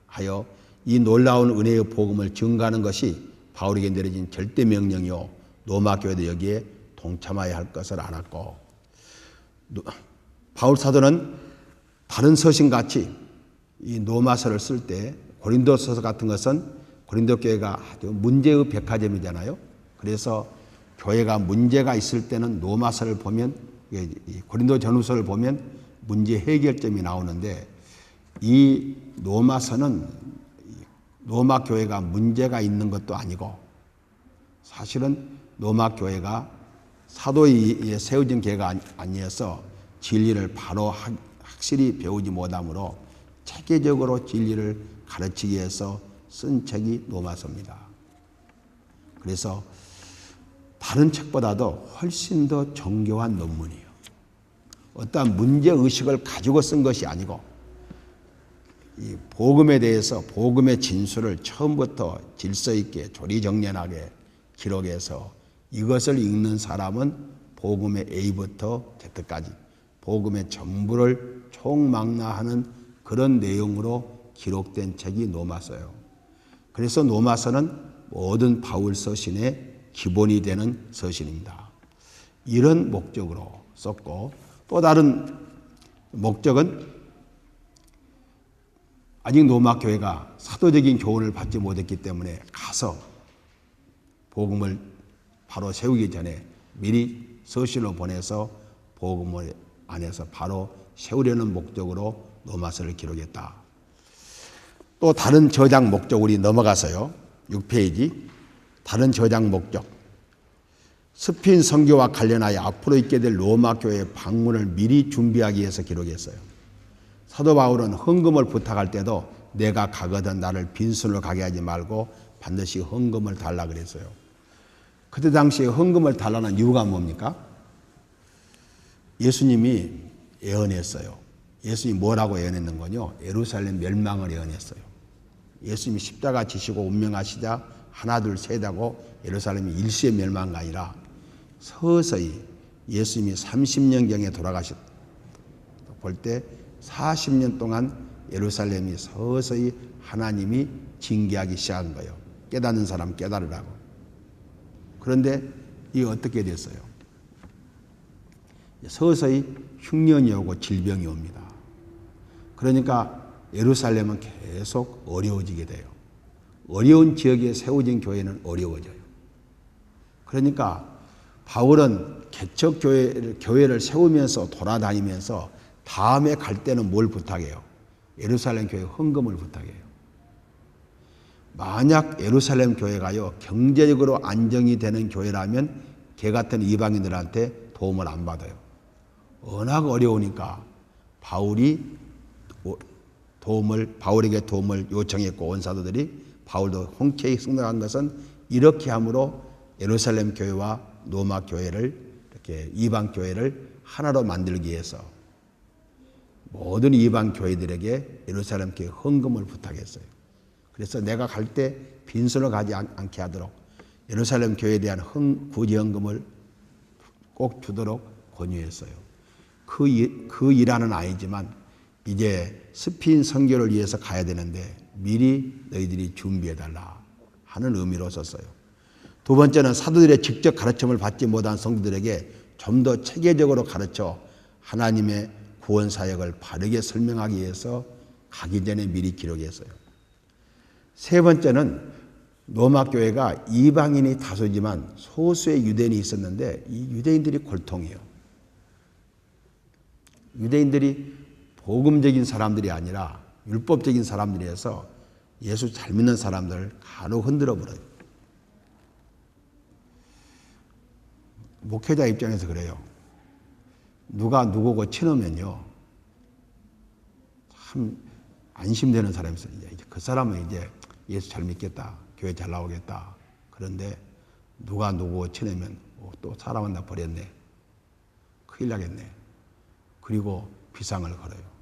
하여 이 놀라운 은혜의 복음을 전가하는 것이 바울에게 내려진 절대 명령이요 로마 교회도 여기에 동참해야 할 것을 알았고 바울 사도는 다른 서신같이 이 로마서를 쓸 때 고린도서서 같은 것은 고린도 교회가 아주 문제의 백화점이잖아요. 그래서 교회가 문제가 있을 때는 로마서를 보면 고린도 전후서를 보면 문제 해결점이 나오는데 이 로마서는 로마 교회가 문제가 있는 것도 아니고 사실은 로마 교회가 사도에 세워진 교회가 아니어서 진리를 바로 확실히 배우지 못하므로 체계적으로 진리를 가르치기 위해서 쓴 책이 로마서입니다. 그래서 다른 책보다도 훨씬 더 정교한 논문이에요. 어떠한 문제의식을 가지고 쓴 것이 아니고 이 복음에 대해서 복음의 진술을 처음부터 질서 있게 조리정연하게 기록해서 이것을 읽는 사람은 복음의 A부터 Z까지 복음의 전부를 총망라하는 그런 내용으로 기록된 책이 로마서예요. 그래서 로마서는 모든 바울 서신의 기본이 되는 서신입니다. 이런 목적으로 썼고, 또 다른 목적은 아직 로마 교회가 사도적인 교훈을 받지 못했기 때문에 가서 복음을 바로 세우기 전에 미리 서신을 보내서 복음을 안에서 바로 세우려는 목적으로 로마서를 기록했다. 또 다른 저장 목적 우리 넘어가서요. 6페이지 다른 저장 목적. 스페인 선교와 관련하여 앞으로 있게 될 로마 교회의 방문을 미리 준비하기 위해서 기록했어요. 사도 바울은 헌금을 부탁할 때도 내가 가거든 나를 빈손으로 가게 하지 말고 반드시 헌금을 달라 그랬어요. 그때 당시에 헌금을 달라는 이유가 뭡니까? 예수님이 예언했어요. 예수님이 뭐라고 예언했는군요. 예루살렘 멸망을 예언했어요. 예수님이 십자가 지시고 운명하시자 하나 둘 셋 하고 예루살렘이 일시에 멸망한 게 아니라 서서히 예수님이 30년경에 돌아가셨 볼 때 40년 동안 예루살렘이 서서히 하나님이 징계하기 시작한 거예요. 깨닫는 사람 깨달으라고. 그런데 이게 어떻게 됐어요? 서서히 흉년이 오고 질병이 옵니다. 그러니까 예루살렘은 계속 어려워지게 돼요. 어려운 지역에 세워진 교회는 어려워져요. 그러니까 바울은 개척 교회를 세우면서 돌아다니면서 다음에 갈 때는 뭘 부탁해요? 예루살렘 교회 헌금을 부탁해요. 만약 예루살렘 교회가요 경제적으로 안정이 되는 교회라면 걔 같은 이방인들한테 도움을 안 받아요. 워낙 어려우니까 바울에게 도움을 요청했고 온 사도들이 바울도 흔쾌히 승낙한 것은 이렇게 함으로 예루살렘 교회와 로마 교회를 이렇게 이방 교회를 하나로 만들기 위해서 모든 이방 교회들에게 예루살렘 교회 헌금을 부탁했어요. 그래서 내가 갈 때 빈손으로 가지 않게 하도록 예루살렘 교회에 대한 구제헌금을 꼭 주도록 권유했어요. 그 일화는 아니지만 이제 스페인 선교를 위해서 가야 되는데 미리 너희들이 준비해달라 하는 의미로 썼어요. 두 번째는 사도들의 직접 가르침을 받지 못한 성도들에게 좀 더 체계적으로 가르쳐 하나님의 구원 사역을 바르게 설명하기 위해서 가기 전에 미리 기록했어요. 세 번째는 로마 교회가 이방인이 다수지만 소수의 유대인이 있었는데 이 유대인들이 골통이에요. 유대인들이 복음적인 사람들이 아니라 율법적인 사람들이어서 예수 잘 믿는 사람들을 간혹 흔들어 버려요. 목회자 입장에서 그래요. 누가 누구고 치놓으면요 참 안심되는 사람이 있어요. 이제 그 사람은 이제 예수 잘 믿겠다, 교회 잘 나오겠다. 그런데 누가 누구 치놓으면 또 사람은 다 버렸네, 큰일 나겠네. 그리고 비상을 걸어요.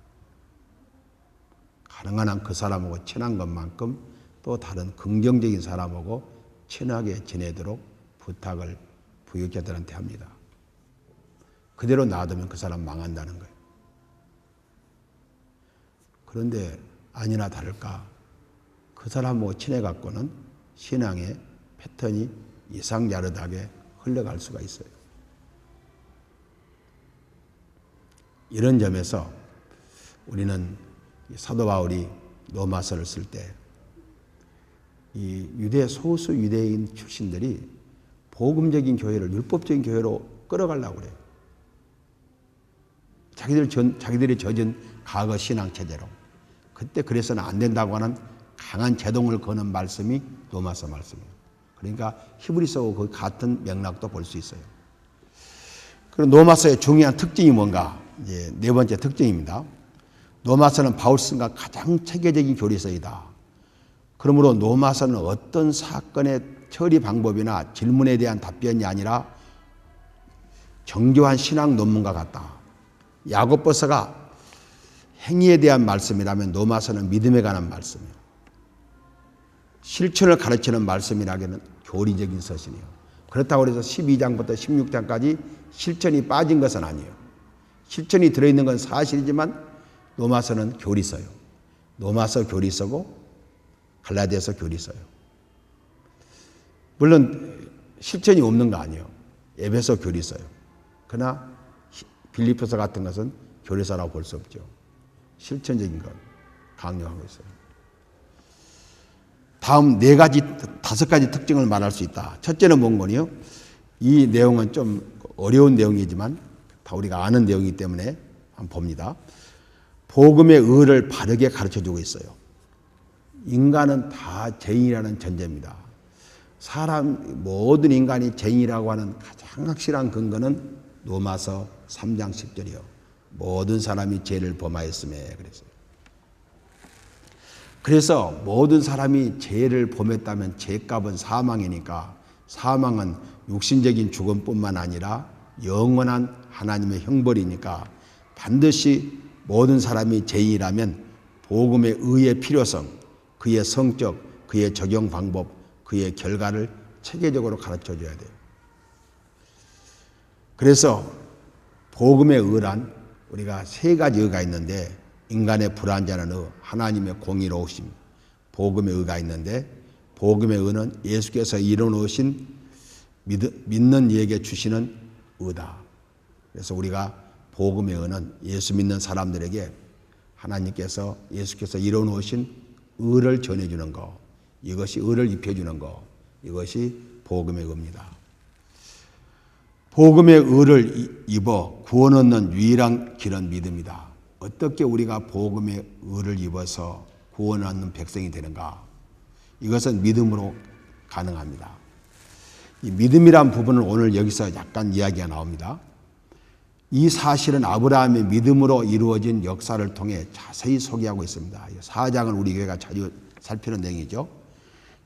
가능한 한 그 사람하고 친한 것만큼 또 다른 긍정적인 사람하고 친하게 지내도록 부탁을 부역자들한테 합니다. 그대로 놔두면 그 사람 망한다는 거예요. 그런데 아니나 다를까 그 사람하고 친해갖고는 신앙의 패턴이 이상야릇하게 흘러갈 수가 있어요. 이런 점에서 우리는 사도 바울이 로마서를 쓸 때 이 소수 유대인 출신들이 복음적인 교회를 율법적인 교회로 끌어가려고 그래요. 자기들이 젖은 과거 신앙 체제로. 그때 그래서는 안 된다고 하는 강한 제동을 거는 말씀이 로마서 말씀이에요. 그러니까 히브리서하고 그 같은 맥락도 볼 수 있어요. 그리고 로마서의 중요한 특징이 뭔가? 이제 네 번째 특징입니다. 노마서는 바울슨과 가장 체계적인 교리서이다. 그러므로 노마서는 어떤 사건의 처리 방법이나 질문에 대한 답변이 아니라 정교한 신학 논문과 같다. 야고보서가 행위에 대한 말씀이라면 노마서는 믿음에 관한 말씀이에요. 실천을 가르치는 말씀이라기는 교리적인 서신이에요. 그렇다고 해서 12장부터 16장까지 실천이 빠진 것은 아니에요. 실천이 들어있는 건 사실이지만 노마서는 교리서예요. 노마서 교리서고 갈라디아서 교리서예요. 물론 실천이 없는 거 아니에요. 에베소 교리서예요. 그러나 빌립보서 같은 것은 교리서라고 볼 수 없죠. 실천적인 것 강조하고 있어요. 다음 다섯 가지 특징을 말할 수 있다. 첫째는 뭔거니요? 이 내용은 좀 어려운 내용이지만 다 우리가 아는 내용이기 때문에 한번 봅니다. 복음의 의를 바르게 가르쳐주고 있어요. 인간은 다 죄인이라는 전제입니다. 모든 인간이 죄인이라고 하는 가장 확실한 근거는 로마서 3장 10절이요. 모든 사람이 죄를 범하였음에 그랬어요. 그래서 모든 사람이 죄를 범했다면 죄값은 사망이니까 사망은 육신적인 죽음뿐만 아니라 영원한 하나님의 형벌이니까 반드시 모든 사람이 죄인이라면 복음의 의의 필요성, 그의 성격, 그의 적용 방법, 그의 결과를 체계적으로 가르쳐줘야 돼요. 그래서 복음의 의란 우리가 세 가지 의가 있는데 인간의 불완전한 의, 하나님의 공의로우심, 복음의 의가 있는데 복음의 의는 예수께서 이뤄놓으신 믿는 이에게 주시는 의다. 그래서 우리가 복음의 의는 예수 믿는 사람들에게 하나님께서 예수께서 이뤄놓으신 의를 전해주는 것, 이것이 의를 입혀주는 것, 이것이 복음의 의입니다. 복음의 의를 입어 구원 얻는 유일한 길은 믿음이다. 어떻게 우리가 복음의 의를 입어서 구원 얻는 백성이 되는가? 이것은 믿음으로 가능합니다. 이 믿음이란 부분은 오늘 여기서 약간 이야기가 나옵니다. 이 사실은 아브라함의 믿음으로 이루어진 역사를 통해 자세히 소개하고 있습니다. 4장은 우리 교회가 자주 살피는 내용이죠.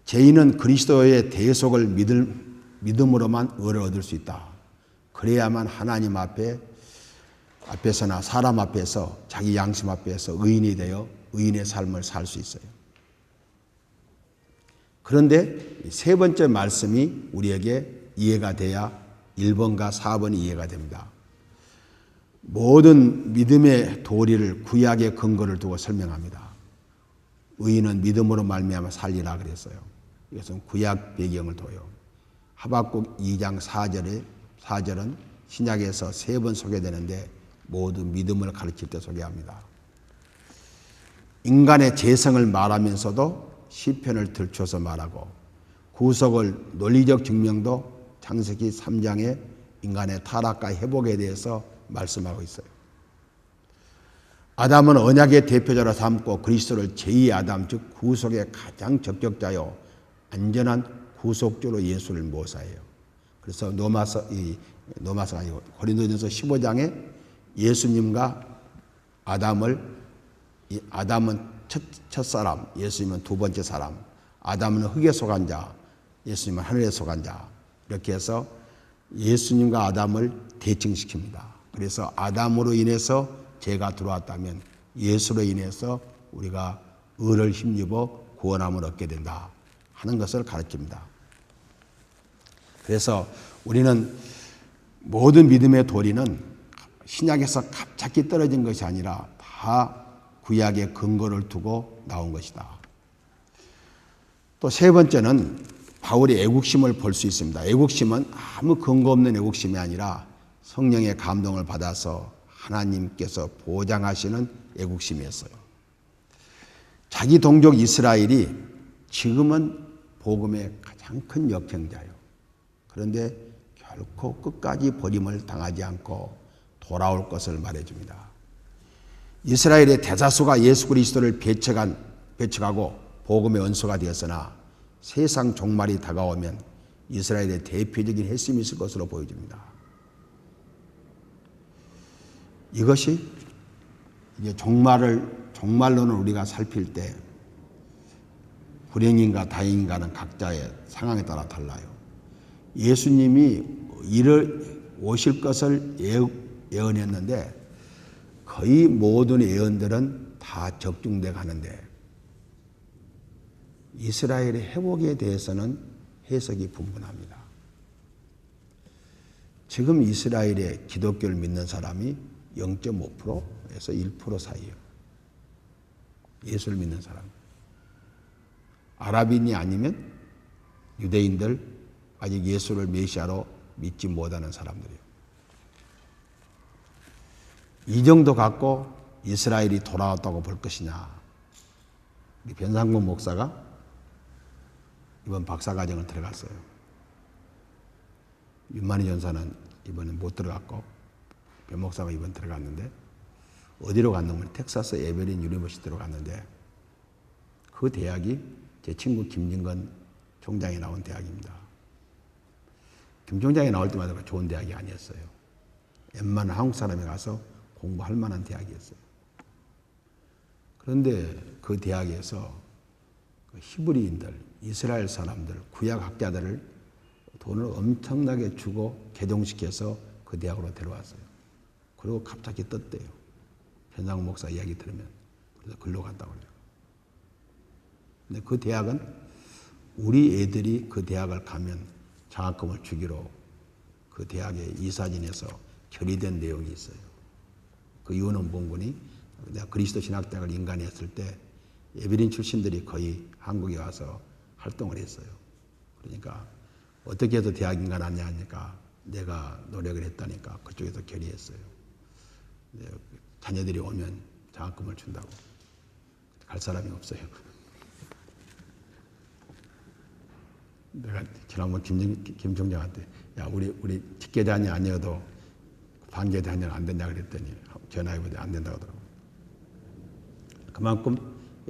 죄인은 그리스도의 대속을 믿음으로만 의를 얻을 수 있다. 그래야만 하나님 앞에서나 사람 앞에서 자기 양심 앞에서 의인이 되어 의인의 삶을 살 수 있어요. 그런데 세 번째 말씀이 우리에게 이해가 돼야 1번과 4번이 이해가 됩니다. 모든 믿음의 도리를 구약의 근거를 두고 설명합니다. 의인은 믿음으로 말미암아 살리라 그랬어요. 이것은 구약 배경을 둬요. 하박국 2장 4절은 신약에서 3번 소개되는데 모두 믿음을 가르칠 때 소개합니다. 인간의 죄성을 말하면서도 시편을 들춰서 말하고 구속을 논리적 증명도 창세기 3장에 인간의 타락과 회복에 대해서 말씀하고 있어요. 아담은 언약의 대표자로 삼고 그리스도를 제2의 아담 즉 구속의 가장 적격자요 안전한 구속주로 예수를 모사해요. 그래서 노마서가 아니고 고린도전서 15장에 예수님과 아담은 첫사람, 예수님은 두 번째 사람, 아담은 흙에 속한 자, 예수님은 하늘에 속한 자 이렇게 해서 예수님과 아담을 대칭시킵니다. 그래서 아담으로 인해서 죄가 들어왔다면 예수로 인해서 우리가 의를 힘입어 구원함을 얻게 된다 하는 것을 가르칩니다. 그래서 우리는 모든 믿음의 도리는 신약에서 갑자기 떨어진 것이 아니라 다 구약의 근거를 두고 나온 것이다. 또 세 번째는 바울의 애국심을 볼 수 있습니다. 애국심은 아무 근거 없는 애국심이 아니라 성령의 감동을 받아서 하나님께서 보장하시는 애국심이었어요. 자기 동족 이스라엘이 지금은 복음의 가장 큰 역행자예요. 그런데 결코 끝까지 버림을 당하지 않고 돌아올 것을 말해줍니다. 이스라엘의 대다수가 예수 그리스도를 배척하고 복음의 원수가 되었으나 세상 종말이 다가오면 이스라엘의 대표적인 핵심이 있을 것으로 보여집니다. 이것이 이제 종말론을 우리가 살필 때 불행인가 다행인가는 각자의 상황에 따라 달라요. 예수님이 오실 것을 예언했는데 거의 모든 예언들은 다 적중돼 가는데 이스라엘의 회복에 대해서는 해석이 분분합니다. 지금 이스라엘의 기독교를 믿는 사람이 0.5%에서 1% 사이에요. 예수를 믿는 사람. 아랍인이 아니면 유대인들, 아직 예수를 메시아로 믿지 못하는 사람들이에요. 이 정도 갖고 이스라엘이 돌아왔다고 볼 것이냐. 우리 변상문 목사가 이번 박사과정을 들어갔어요. 윤만희 전사는 이번에 못 들어갔고 변 목사가 이번 들어갔는데 어디로 갔냐면 텍사스 에베린 유니버시티로 갔는데 그 대학이 제 친구 김진건 총장이 나온 대학입니다. 김 총장이 나올 때마다 좋은 대학이 아니었어요. 웬만한 한국 사람이 가서 공부할 만한 대학이었어요. 그런데 그 대학에서 히브리인들, 이스라엘 사람들, 구약학자들을 돈을 엄청나게 주고 개종시켜서 그 대학으로 데려왔어요. 그리고 갑자기 떴대요. 변상훈 목사 이야기 들으면. 그래서 글로 갔다고 그래요. 근데 그 대학은 우리 애들이 그 대학을 가면 장학금을 주기로 그 대학의 이사진에서 결의된 내용이 있어요. 그 이원원 본군이 내가 그리스도 신학대학을 인간했을 때 에베린 출신들이 거의 한국에 와서 활동을 했어요. 그러니까 어떻게 해서 대학 인간하냐 하니까 내가 노력을 했다니까 그쪽에서 결의했어요. 자녀들이 오면 장학금을 준다고. 갈 사람이 없어요. 내가 지난번 김 총장한테 야 우리 직계자녀 아니어도 반계자녀는 안 된다 그랬더니 전화해보더니 안 된다고 하더라고요. 그만큼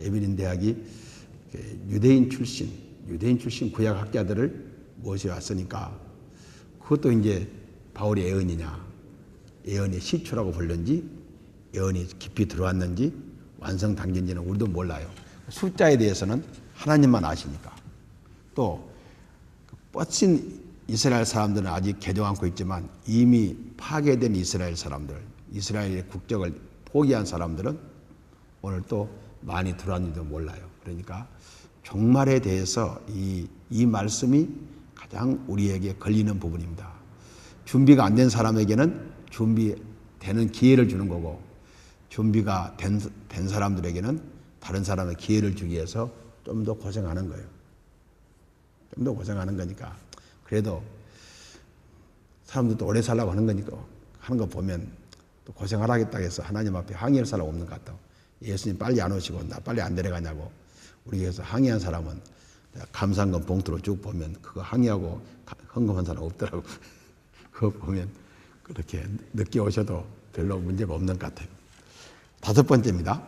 에베린 대학이 유대인 출신 구약학자들을 모셔왔으니까 그것도 이제 바울의 예언이냐, 예언의 시초라고 불렀는지, 예언이 깊이 들어왔는지, 완성단계인지는 우리도 몰라요. 숫자에 대해서는 하나님만 아시니까. 또 뻗친 이스라엘 사람들은 아직 개종 않고 있지만 이미 파괴된 이스라엘 사람들, 이스라엘의 국적을 포기한 사람들은 오늘 또 많이 들어왔는지도 몰라요. 그러니까 종말에 대해서 이 말씀이 가장 우리에게 걸리는 부분입니다. 준비가 안 된 사람에게는 준비되는 기회를 주는 거고 준비가 된 사람들에게는 다른 사람의 기회를 주기 위해서 좀 더 고생하는 거예요. 좀 더 고생하는 거니까 그래도 사람들도 오래 살라고 하는 거니까 하는 거 보면 또 고생하라겠다 해서 하나님 앞에 항의할 사람 없는 것 같다. 예수님 빨리 안 오시고 나 빨리 안 데려가냐고 우리 교회에서 항의한 사람은 감사한금 봉투로 쭉 보면 그거 항의하고 헌금한 사람 없더라고. 그거 보면 그렇게 늦게 오셔도 별로 문제가 없는 것 같아요. 5번째입니다.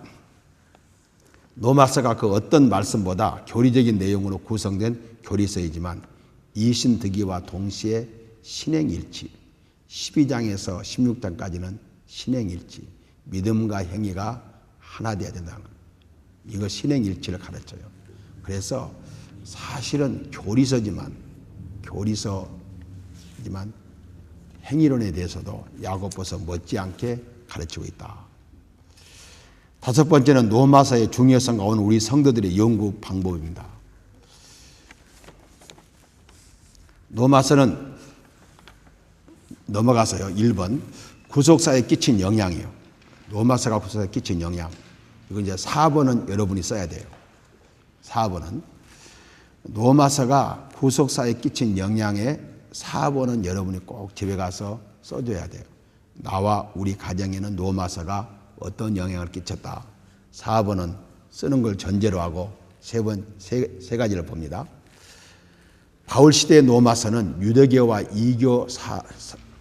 노마서가 그 어떤 말씀보다 교리적인 내용으로 구성된 교리서이지만 이신득이와 동시에 신행일치, 12장에서 16장까지는 신행일치, 믿음과 행위가 하나 되어야 된다는 거예요. 이거 신행일치를 가르쳐요. 그래서 사실은 교리서지만 행위론에 대해서도 야고보서 못지않게 가르치고 있다. 5번째는 노마서의 중요성과 오늘 우리 성도들의 연구 방법입니다. 노마서는 넘어가서요. 1번 구속사에 끼친 영향이에요. 노마서가 구속사에 끼친 영향. 이거 이제 4번은 여러분이 써야 돼요. 4번은 노마서가 구속사에 끼친 영향에 4번은 여러분이 꼭 집에 가서 써줘야 돼요. 나와 우리 가정에는 노마서가 어떤 영향을 끼쳤다. 4번은 쓰는 걸 전제로 하고 세 가지를 봅니다. 바울 시대의 노마서는 유대교와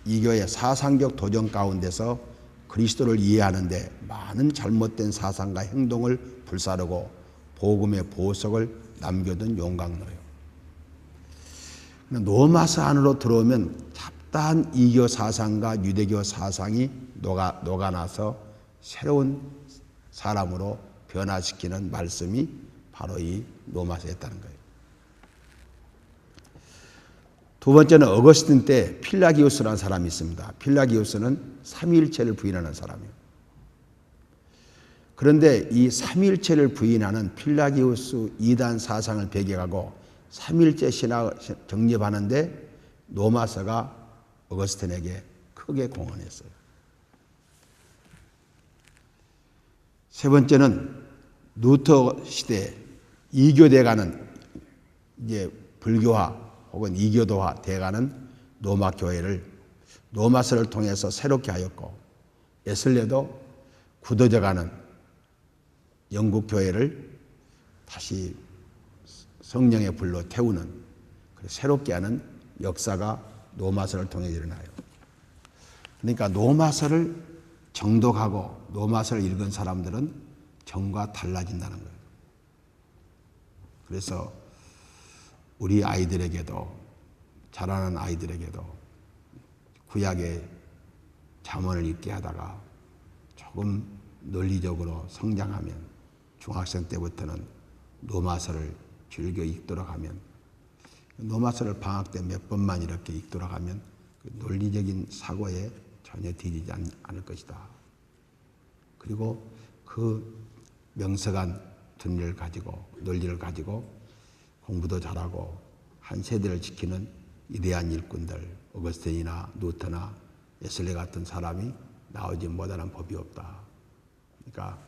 이교의 사상적 도전 가운데서 그리스도를 이해하는데 많은 잘못된 사상과 행동을 불사르고 복음의 보석을 남겨둔 용광로예요. 노마서 안으로 들어오면 잡다한 이교 사상과 유대교 사상이 녹아나서 새로운 사람으로 변화시키는 말씀이 바로 이 로마서였다는 거예요. 두 번째는 어거스틴 때 필라기우스라는 사람이 있습니다. 필라기우스는 삼위일체를 부인하는 사람이에요. 그런데 이 삼위일체를 부인하는 필라기우스 이단 사상을 배경하고 삼위일체 신학을 정립하는데 로마서가 어거스틴에게 크게 공헌했어요. 세 번째는 루터 시대 이교돼가는 이제 불교화 혹은 이교도화 돼가는 로마 교회를 로마서를 통해서 새롭게 하였고, 웨슬레도 굳어져가는 영국 교회를 다시 성령의 불로 태우는, 새롭게 하는 역사가 로마서를 통해 일어나요. 그러니까 로마서를 정독하고 로마서를 읽은 사람들은 정과 달라진다는 거예요. 그래서 우리 아이들에게도, 자라는 아이들에게도 구약의 잠언을 읽게 하다가 조금 논리적으로 성장하면 중학생 때부터는 로마서를 즐겨 읽도록 하면, 로마서를 방학 때 몇 번만 이렇게 읽도록 하면 그 논리적인 사고에 전혀 뒤지지 않을 것이다. 그리고 그 명석한 논리를 가지고 공부도 잘하고 한 세대를 지키는 위대한 일꾼들, 어거스틴이나 루터나 웨슬리 같은 사람이 나오지 못하는 법이 없다. 그러니까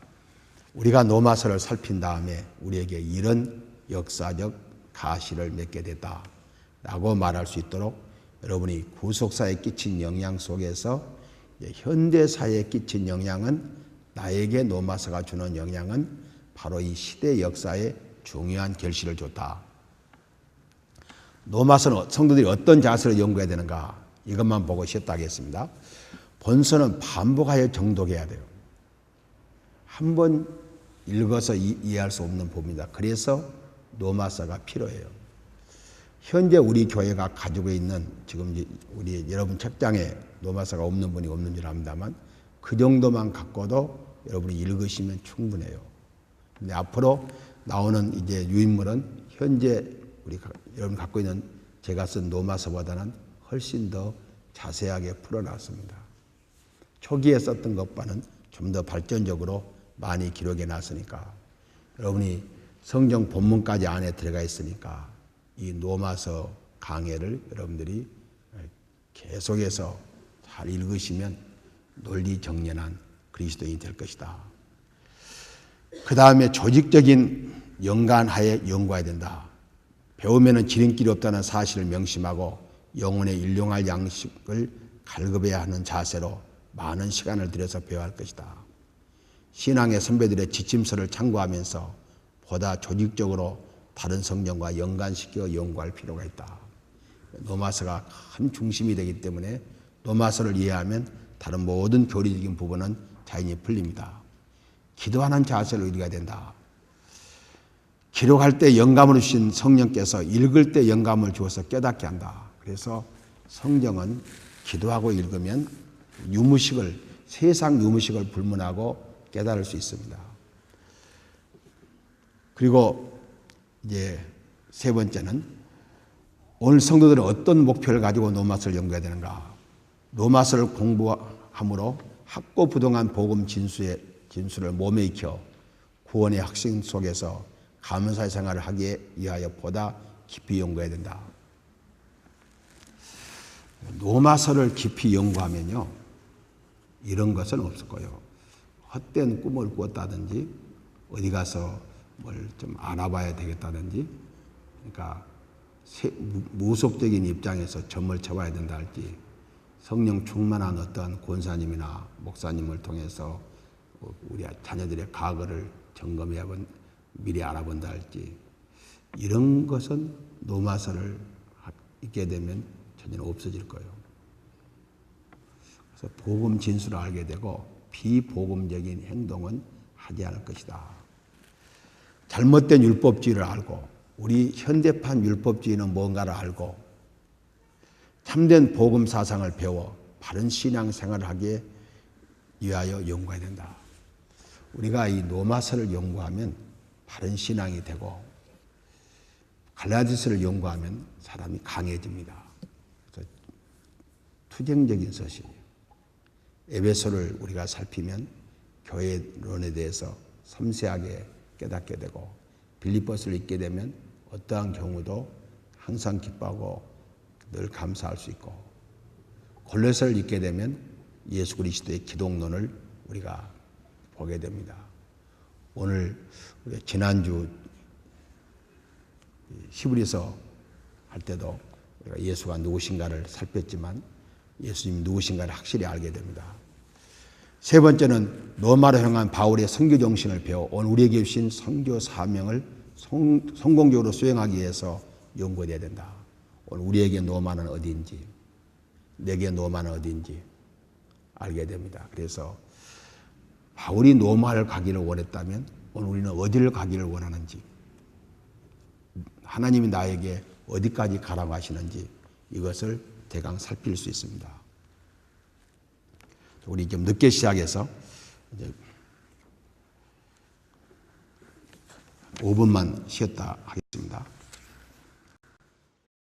우리가 로마서를 살핀 다음에 우리에게 이런 역사적 가시를 맺게 됐다라고 말할 수 있도록 여러분이 구속사에 끼친 영향 속에서 현대사에 끼친 영향은, 나에게 로마서가 주는 영향은 바로 이 시대 역사에 중요한 결실을 줬다. 로마서는 성도들이 어떤 자세로 연구해야 되는가, 이것만 보고 쉬었다 하겠습니다. 본서는 반복하여 정독해야 돼요. 한 번 읽어서 이해할 수 없는 부분이다. 그래서 로마서가 필요해요. 현재 우리 교회가 가지고 있는, 지금 우리 여러분 책장에 로마서가 없는 분이 없는 줄 압니다만, 그 정도만 갖고도 여러분이 읽으시면 충분해요. 근데 앞으로 나오는 이제 유인물은 현재 여러분 갖고 있는 제가 쓴 로마서보다는 훨씬 더 자세하게 풀어놨습니다. 초기에 썼던 것과는 좀 더 발전적으로 많이 기록해 놨으니까, 여러분이 성경 본문까지 안에 들어가 있으니까 이 로마서 강해를 여러분들이 계속해서 잘 읽으시면 논리정연한 그리스도인이 될 것이다. 그 다음에 조직적인 연관하에 연구해야 된다. 배우면은 지름길이 없다는 사실을 명심하고 영혼의 일용할 양식을 갈급해야 하는 자세로 많은 시간을 들여서 배워야 할 것이다. 신앙의 선배들의 지침서를 참고하면서 보다 조직적으로 다른 성경과 연관시켜 연구할 필요가 있다. 로마서가 큰 중심이 되기 때문에 로마서를 이해하면 다른 모든 교리적인 부분은 자연히 풀립니다. 기도하는 자세로 읽어야 된다. 기록할 때 영감을 주신 성령께서 읽을 때 영감을 주어서 깨닫게 한다. 그래서 성경은 기도하고 읽으면 세상 유무식을 불문하고 깨달을 수 있습니다. 그리고 이제 세 번째는, 오늘 성도들은 어떤 목표를 가지고 로마서를 연구해야 되는가? 로마서를 공부함으로 학고부동한 복음 진수를 몸에 익혀 구원의 확신 속에서 감사의 생활을 하기에 위하여 보다 깊이 연구해야 된다. 로마서를 깊이 연구하면요, 이런 것은 없을 거예요. 헛된 꿈을 꾸었다든지, 어디 가서 뭘 좀 알아봐야 되겠다든지, 그러니까 무속적인 입장에서 점을 쳐봐야 된다 할지, 성령 충만한 어떤 권사님이나 목사님을 통해서 우리 자녀들의 과거를 점검해야 미리 알아본다 할지, 이런 것은 로마서를 읽게 되면 전혀 없어질 거예요. 그래서 복음 진수를 알게 되고 비복음적인 행동은 하지 않을 것이다. 잘못된 율법주의를 알고, 우리 현대판 율법주의는 뭔가를 알고 참된 복음 사상을 배워 바른 신앙생활을 하기에 위하여 연구해야 된다. 우리가 이 로마서를 연구하면 바른 신앙이 되고 갈라디아서를 연구하면 사람이 강해집니다. 그래서 투쟁적인 서시예요. 에베소를 우리가 살피면 교회론에 대해서 섬세하게 깨닫게 되고 빌립보서를 읽게 되면 어떠한 경우도 항상 기뻐하고 늘 감사할 수 있고 골로새를 읽게 되면 예수 그리스도의 기독론을 우리가 보게 됩니다. 오늘 우리가 지난주 히브리서 할 때도 우리가 예수가 누구신가를 살폈지만 예수님이 누구신가를 확실히 알게 됩니다. 세 번째는 로마로 향한 바울의 선교 정신을 배워 오늘 우리에게 주신 선교 사명을 성공적으로 수행하기 위해서 연구해야 된다. 오늘 우리에게 로마는 어디인지, 내게 로마는 어디인지 알게 됩니다. 그래서 바울이 로마를 가기를 원했다면 오늘 우리는 어디를 가기를 원하는지, 하나님이 나에게 어디까지 가라고 하시는지 이것을 대강 살필 수 있습니다. 우리 좀 늦게 시작해서 이제 5분만 쉬었다 하겠습니다.